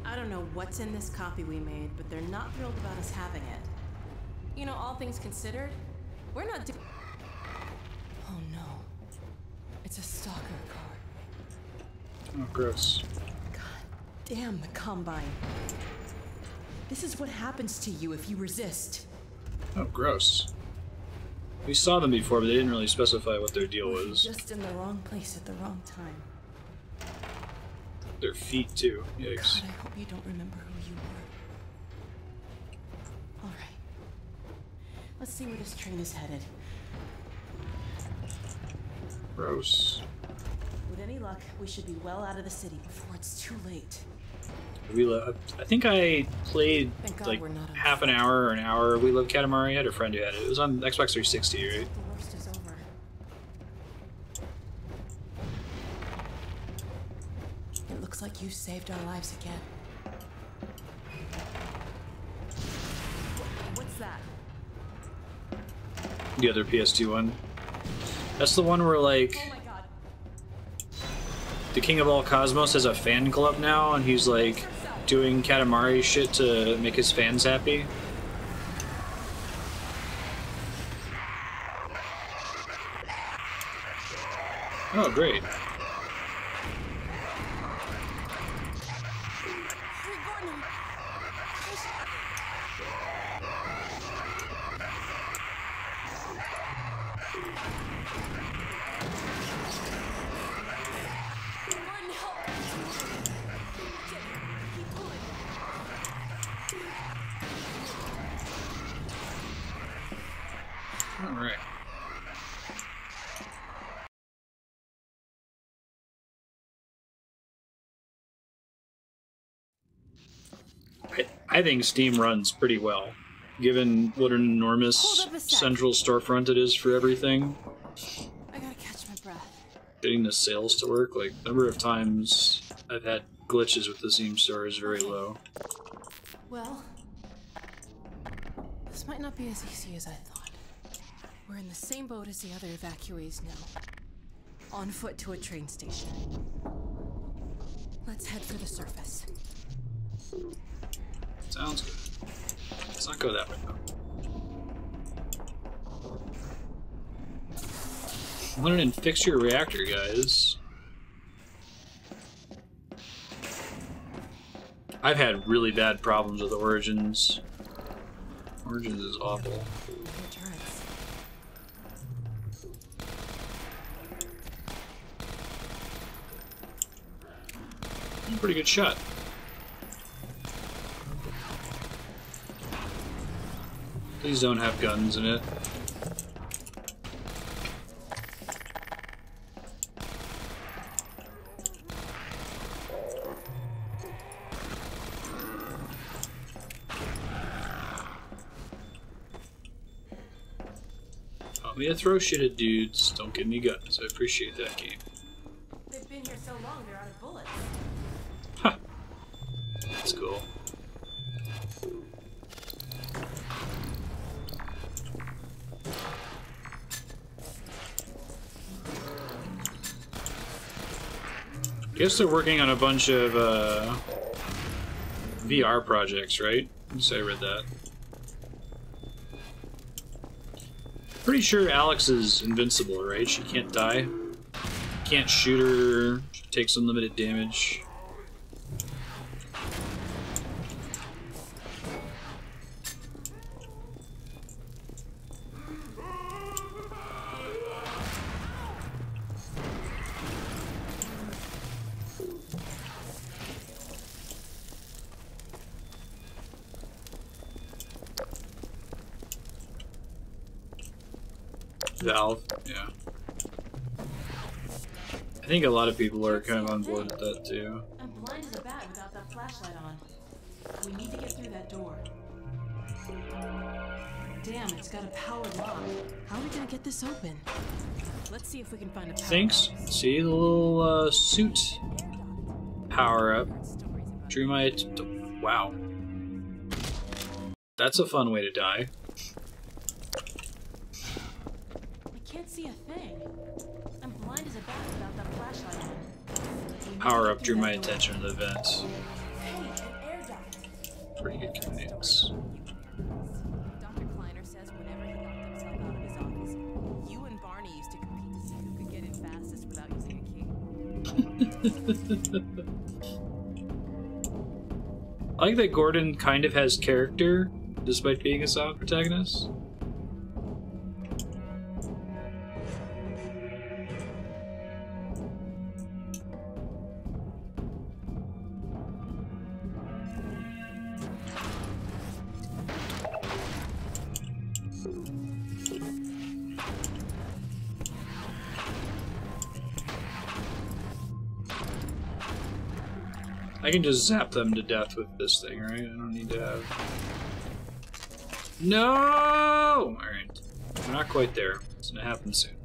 I don't know what's in this copy we made, but they're not thrilled about us having it. You know, all things considered, we're not Oh no. It's a Stalker car. Oh, gross. God damn the Combine. This is what happens to you if you resist. Oh, gross. We saw them before, but they didn't really specify what their deal was. Just in the wrong place at the wrong time. Their feet, too. Yikes. God, I hope you don't remember who you were. Alright. Let's see where this train is headed. Gross. any luck, we should be well out of the city before it's too late. I think I played like we're not on half an hour or an hour of We Love Katamari. I had a friend who had it. It was on Xbox 360, right? The worst is over. It looks like you saved our lives again. What's that? The other PS2 one. That's the one where like Oh my god. the King of All Cosmos has a fan club now, and he's like doing Katamari shit to make his fans happy. Oh, great. All right. I think Steam runs pretty well, given what an enormous central storefront it is for everything. I gotta catch my breath. Getting the sales to work, like, the number of times I've had glitches with the Steam store is very low. Well, this might not be as easy as I thought. We're in the same boat as the other evacuees now. On foot to a train station. Let's head for the surface. Sounds good. Let's not go that way, though. Went in and fix your reactor, guys. I've had really bad problems with Origins. Origins is awful. Pretty good shot. Please don't have guns in it. Want me to throw shit at dudes, don't give me guns. I appreciate that game. They've been here so long, they're out of bullets. Ha! That's cool. Guess they're working on a bunch of VR projects, right? I read that. Pretty sure Alyx is invincible, right? She can't die. Can't shoot her. She takes unlimited damage. Valve, yeah. I think a lot of people are kind of on board with that too. I'm blind as a bat without that flashlight on. We need to get through that door. Damn, it's got a powered lock. How are we gonna get this open? Let's see if we can find a power. Thanks. See the little suit power up. Drew my wow. That's a fun way to die. Can't see a thing. I'm blind as a bat without that flashlight on. Power up drew my attention to the vents. Hey, an air duct. Pretty good convenience. Dr. Kleiner says whenever he locked himself out of his office, you and Barney used to compete to see who could get in fastest without using a key. I like that Gordon kind of has character, despite being a soft protagonist. I can just zap them to death with this thing, right? I don't need to have... No! Alright. We're not quite there. It's gonna happen soon.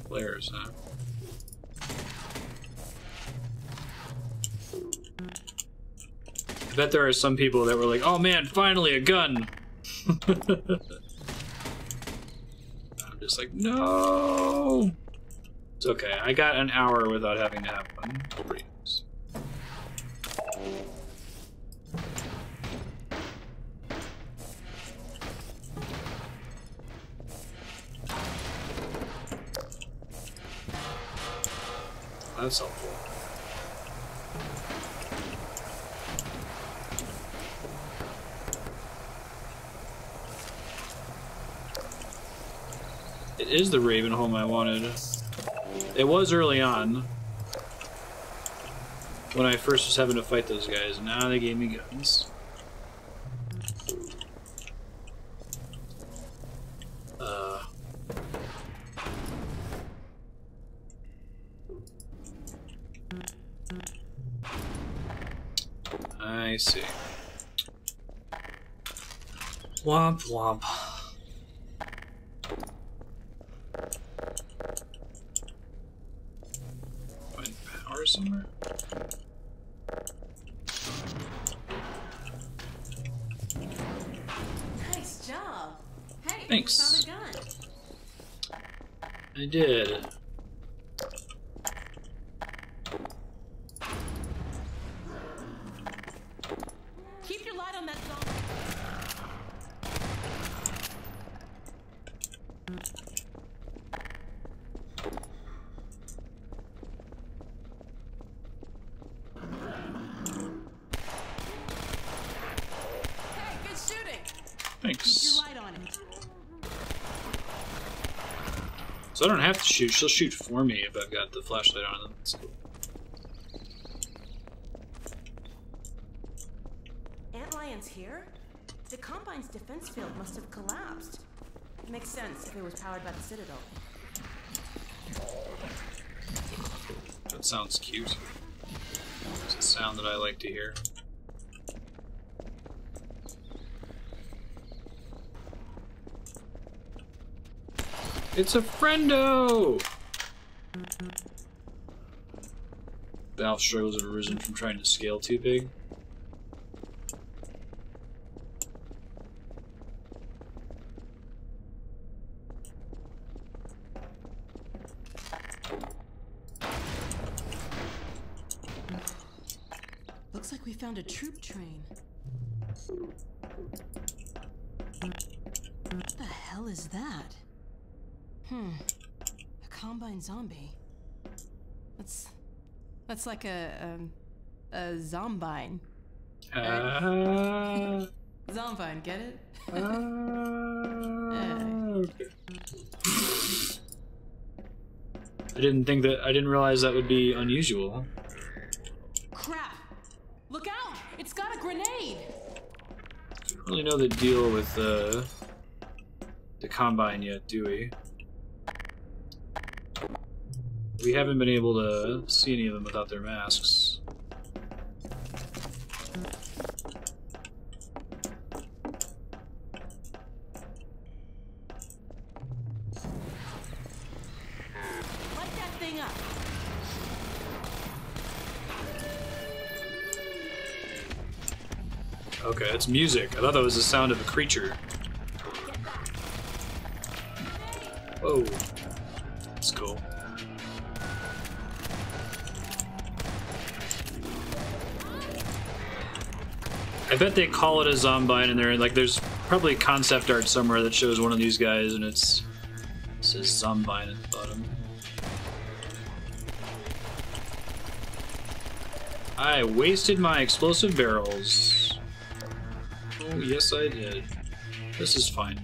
Flares, huh? I bet there are some people that were like, oh man, finally a gun! I'm just like, no! It's okay, I got an hour without having to have one. It's pretty nice. That's helpful. It is the Raven home I wanted. It was early on when I first was having to fight those guys. Now they gave me guns. I see. Womp womp. Find power somewhere? Nice job. Hey, thanks. You found a gun. I did. Keep your light on that zombie. Hey, good shooting. Thanks. Keep your light on it. So I don't have to shoot. She'll shoot for me if I've got the flashlight on. That's cool. Antlion's here? The Combine's defense field must have collapsed. Makes sense if it was powered by the Citadel. That sounds cute. It's a sound that I like to hear. It's a friendo! Valve struggles have arisen from trying to scale too big. Looks like we found a troop train. What the hell is that? A Combine zombie. That's like a zombine. Right? Zombine, get it? Okay. I didn't realize that would be unusual. Crap! Look out! It's got a grenade! Don't really know the deal with the Combine yet, do we? We haven't been able to see any of them without their masks. Light that thing up! Okay, it's music. I thought that was the sound of a creature. Whoa. That's cool. I bet they call it a zombine in there. Like, there's probably concept art somewhere that shows one of these guys, and it says zombine at the bottom. I wasted my explosive barrels. Oh, yes I did. This is fine.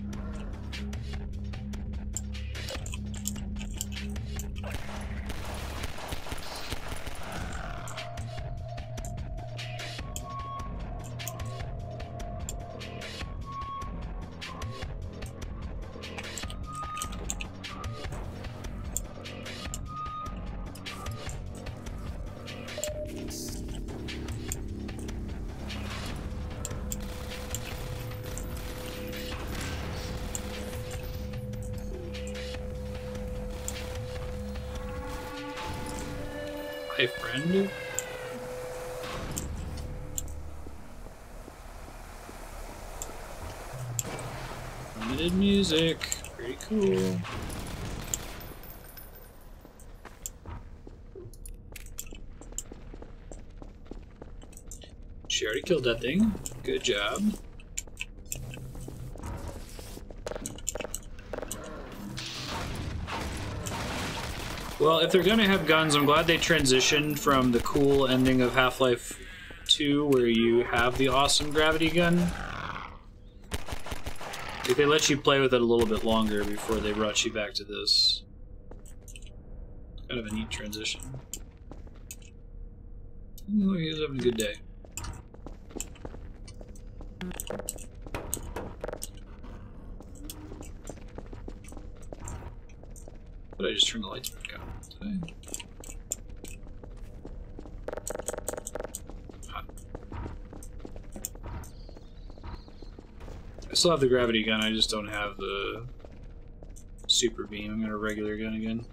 Hi, friend. Limited music. Pretty cool. She already killed that thing. Good job. Well, if they're gonna have guns, I'm glad they transitioned from the cool ending of Half-Life 2, where you have the awesome gravity gun. If they let you play with it a little bit longer before they brought you back to this. Kind of a neat transition. Oh, he's having a good day. But I just turned the lights back on today. I still have the gravity gun, I just don't have the super beam. I'm gonna regular gun again.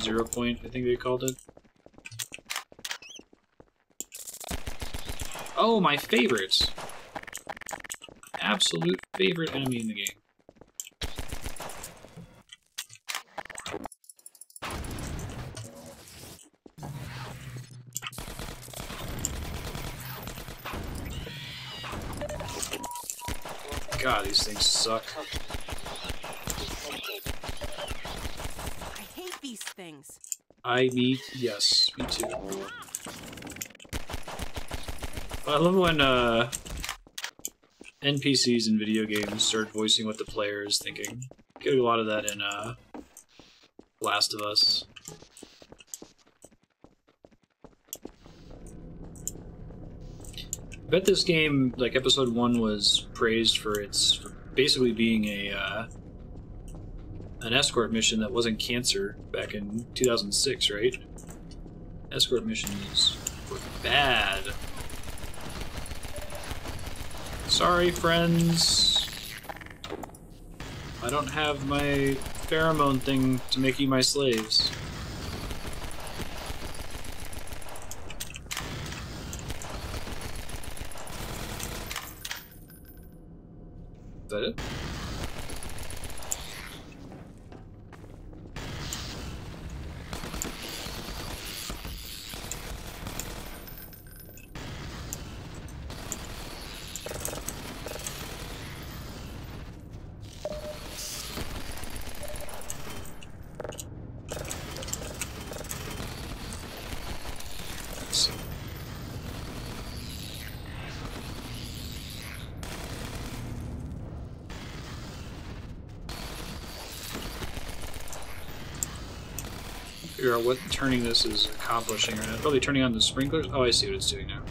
0 point, I think they called it. Oh, my favorite! Absolute favorite enemy in the game. God, these things suck. I hate these things. Yes, me too. I love when NPCs in video games start voicing what the player is thinking. Get a lot of that in Last of Us. I bet this game, like Episode 1, was praised for its basically being a an escort mission that wasn't cancer back in 2006, right? Escort missions were bad. Sorry, friends. I don't have my pheromone thing to make you my slaves. Is that it? Figure out what turning this is accomplishing right now. Probably turning on the sprinklers. Oh, I see what it's doing now.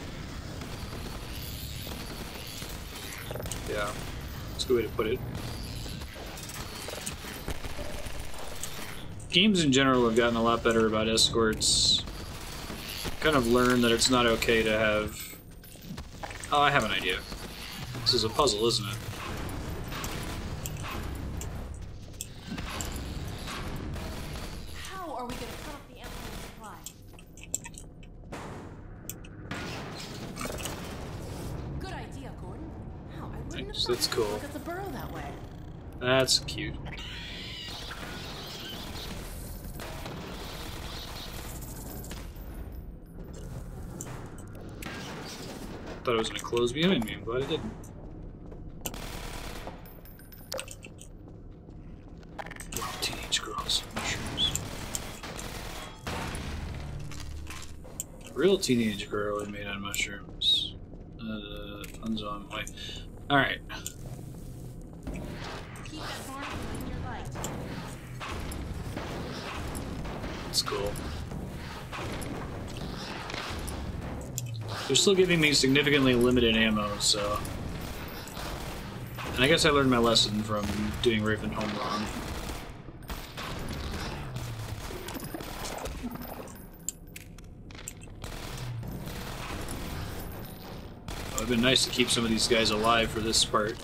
Yeah, that's a good way to put it. Games in general have gotten a lot better about escorts. Kind of learned that it's not okay to have... Oh, I have an idea. This is a puzzle, isn't it? How are we going to cut off the ammo supply? Good idea, Gordon. How I wouldn't Thanks, have that's thought cool. Look at the burrow that way. That's cute. Thought it was gonna close behind me. I'm glad it didn't. Wow, teenage girls, mushrooms. Real teenage girl is made on mushrooms. Fun's on my. All right. Keep that barn in your light. That's cool. They're still giving me significantly limited ammo, so... And I guess I learned my lesson from doing Raven Home wrong. It would have been nice to keep some of these guys alive for this part.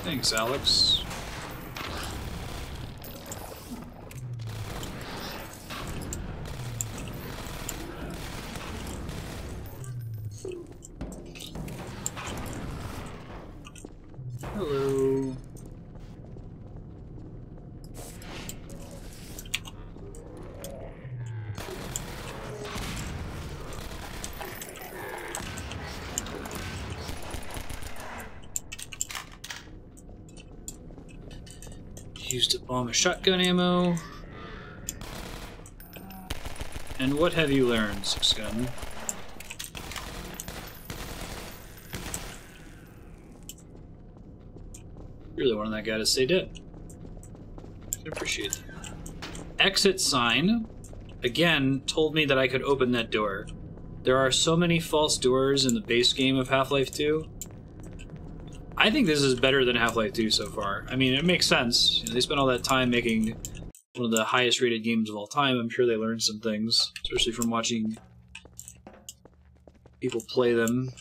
Thanks, Alyx. Hello. Used a bomb of shotgun ammo. And what have you learned, Six Gun? You're the one that got to stay dead. I appreciate that. Exit sign, again, told me that I could open that door. There are so many false doors in the base game of Half-Life 2. I think this is better than Half-Life 2 so far. I mean, it makes sense. You know, they spent all that time making one of the highest rated games of all time. I'm sure they learned some things, especially from watching people play them.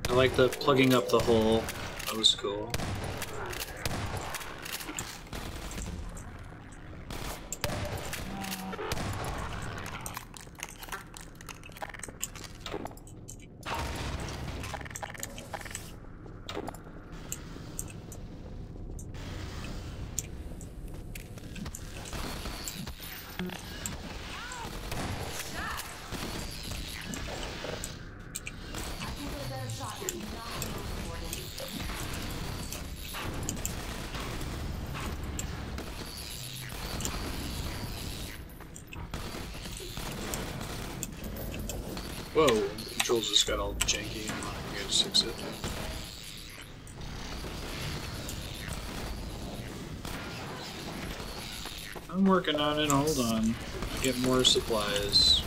I like the plugging up the hole. That was cool. Whoa, the controls just got all janky. I gotta just fix it. I'm working on it, hold on. Get more supplies.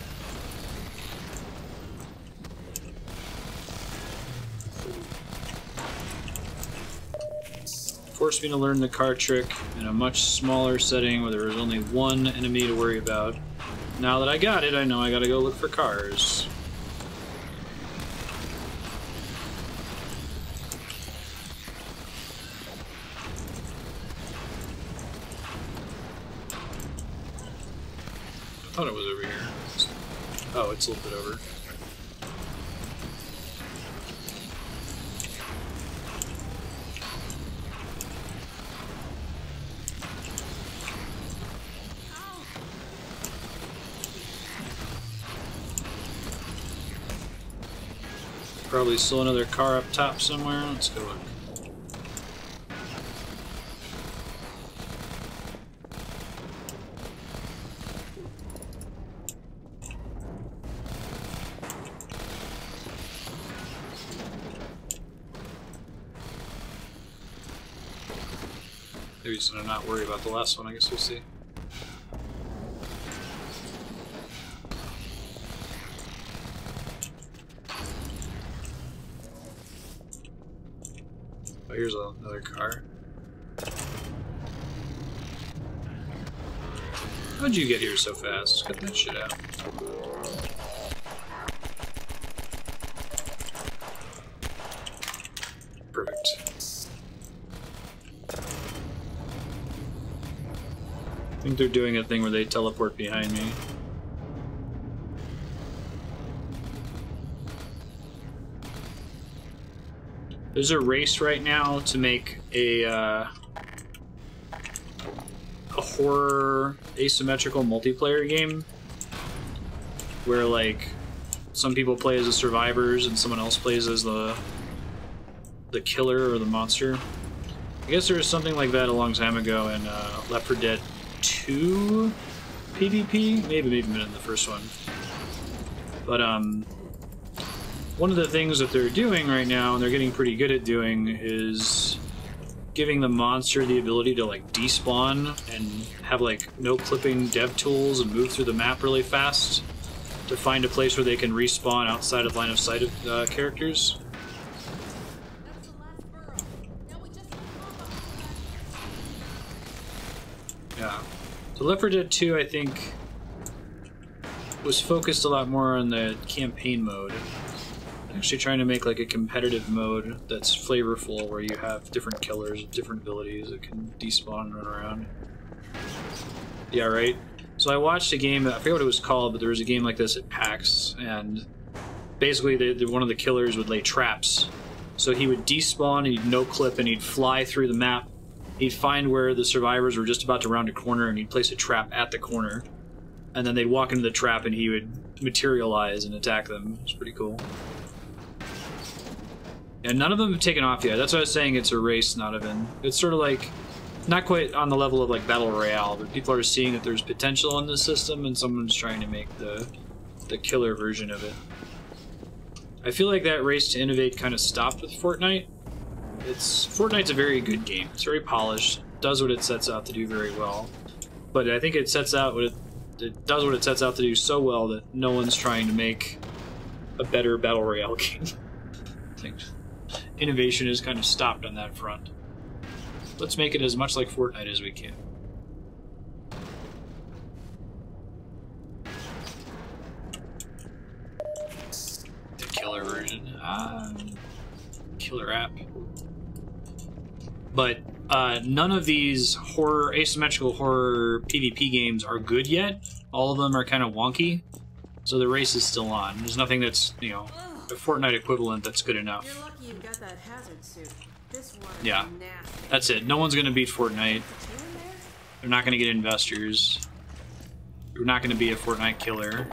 Forced me to learn the car trick in a much smaller setting where there was only one enemy to worry about. Now that I got it, I know I gotta go look for cars. I thought it was over here. Oh, it's a little bit over. Probably still another car up top somewhere. Let's go look. Maybe so I'm not worried about the last one, I guess we'll see. Oh, here's another car. How'd you get here so fast? Cut that shit out. Perfect. I think they're doing a thing where they teleport behind me. There's a race right now to make a horror asymmetrical multiplayer game where, like, some people play as the survivors and someone else plays as the killer or the monster. I guess there was something like that a long time ago in Left 4 Dead 2 PvP, maybe even in the first one. But one of the things that they're doing right now, and they're getting pretty good at doing, is giving the monster the ability to, like, despawn and have, like, no clipping dev tools and move through the map really fast to find a place where they can respawn outside of line of sight of characters. So Left 4 Dead 2, I think, was focused a lot more on the campaign mode. Actually trying to make like a competitive mode that's flavorful, where you have different killers with different abilities that can despawn and run around. Yeah, right? So I watched a game, I forget what it was called, but there was a game like this at PAX, and basically one of the killers would lay traps. So he would despawn, and he'd no-clip, and he'd fly through the map. He'd find where the survivors were just about to round a corner, and he'd place a trap at the corner. And then they'd walk into the trap, and he would materialize and attack them. It's pretty cool. And none of them have taken off yet. That's what I was saying, it's a race, not even. It's sort of like, not quite on the level of like Battle Royale, but people are seeing that there's potential in the system, and someone's trying to make the killer version of it. I feel like that race to innovate kind of stopped with Fortnite. Fortnite's a very good game. It's very polished, does what it sets out to do very well. But I think it does what it sets out to do so well that no one's trying to make a better Battle Royale game. I think innovation is kind of stopped on that front. Let's make it as much like Fortnite as we can. The killer version. Killer app. But none of these asymmetrical horror PvP games are good yet. All of them are kind of wonky. So the race is still on. There's nothing that's, you know, a Fortnite equivalent that's good enough. You're lucky you've got that hazard suit. This one is yeah, nasty. that's it. No one's going to beat Fortnite. They're not going to get investors. You're not going to be a Fortnite killer.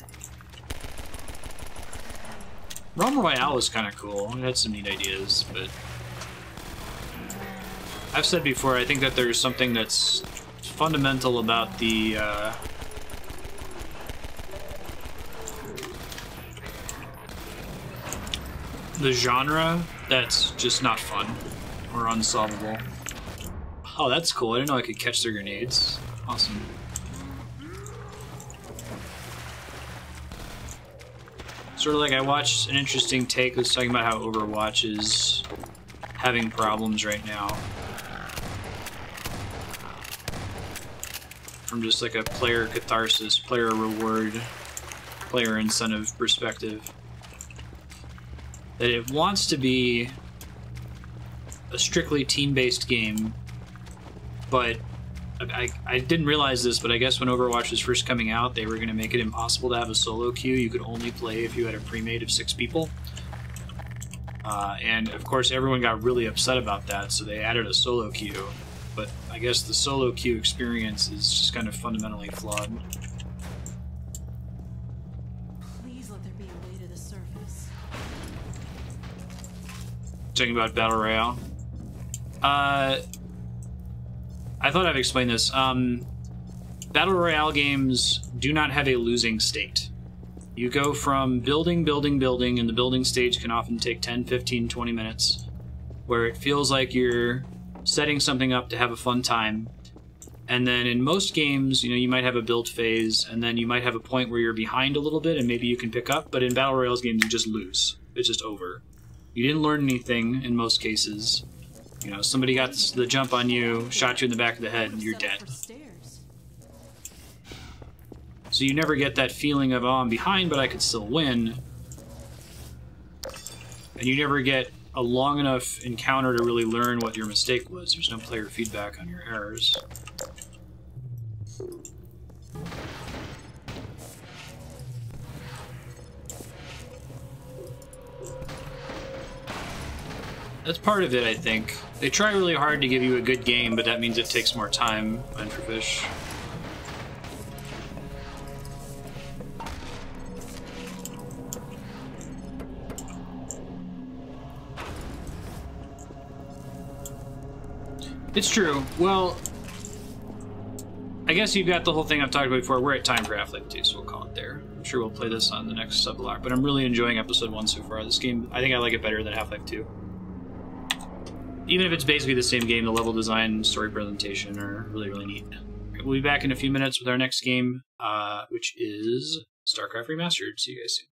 Realm Royale was kind of cool. It had some neat ideas, but I've said before, I think that there's something that's fundamental about the genre that's just not fun or unsolvable. Oh, that's cool. I didn't know I could catch their grenades. Awesome. Sort of like I watched an interesting take that was talking about how Overwatch is having problems right now. From just like a player catharsis, player reward, player incentive perspective. That it wants to be a strictly team-based game, but I didn't realize this, but I guess when Overwatch was first coming out, they were going to make it impossible to have a solo queue. You could only play if you had a pre-made of 6 people. And of course everyone got really upset about that, so they added a solo queue. But I guess the solo queue experience is just kind of fundamentally flawed. Please let there be a way to the surface. Talking about Battle Royale. I thought I've explained this. Battle Royale games do not have a losing state. You go from building, building, building, and the building stage can often take 10, 15, 20 minutes, where it feels like you're setting something up to have a fun time. And then in most games, you know, you might have a build phase, and then you might have a point where you're behind a little bit, and maybe you can pick up, but in Battle Royale games, you just lose. It's just over. You didn't learn anything in most cases. You know, somebody got the jump on you, shot you in the back of the head, and you're dead. So you never get that feeling of, oh, I'm behind, but I could still win. And you never get a long enough encounter to really learn what your mistake was. There's no player feedback on your errors. That's part of it, I think. They try really hard to give you a good game, but that means it takes more time, Ventrifish. It's true. Well, I guess you've got the whole thing I've talked about before. We're at time for Half-Life 2, so we'll call it there. I'm sure we'll play this on the next subblock, but I'm really enjoying Episode 1 so far. This game, I think I like it better than Half-Life 2. Even if it's basically the same game, the level design and story presentation are really, really neat. We'll be back in a few minutes with our next game, which is StarCraft Remastered. See you guys soon.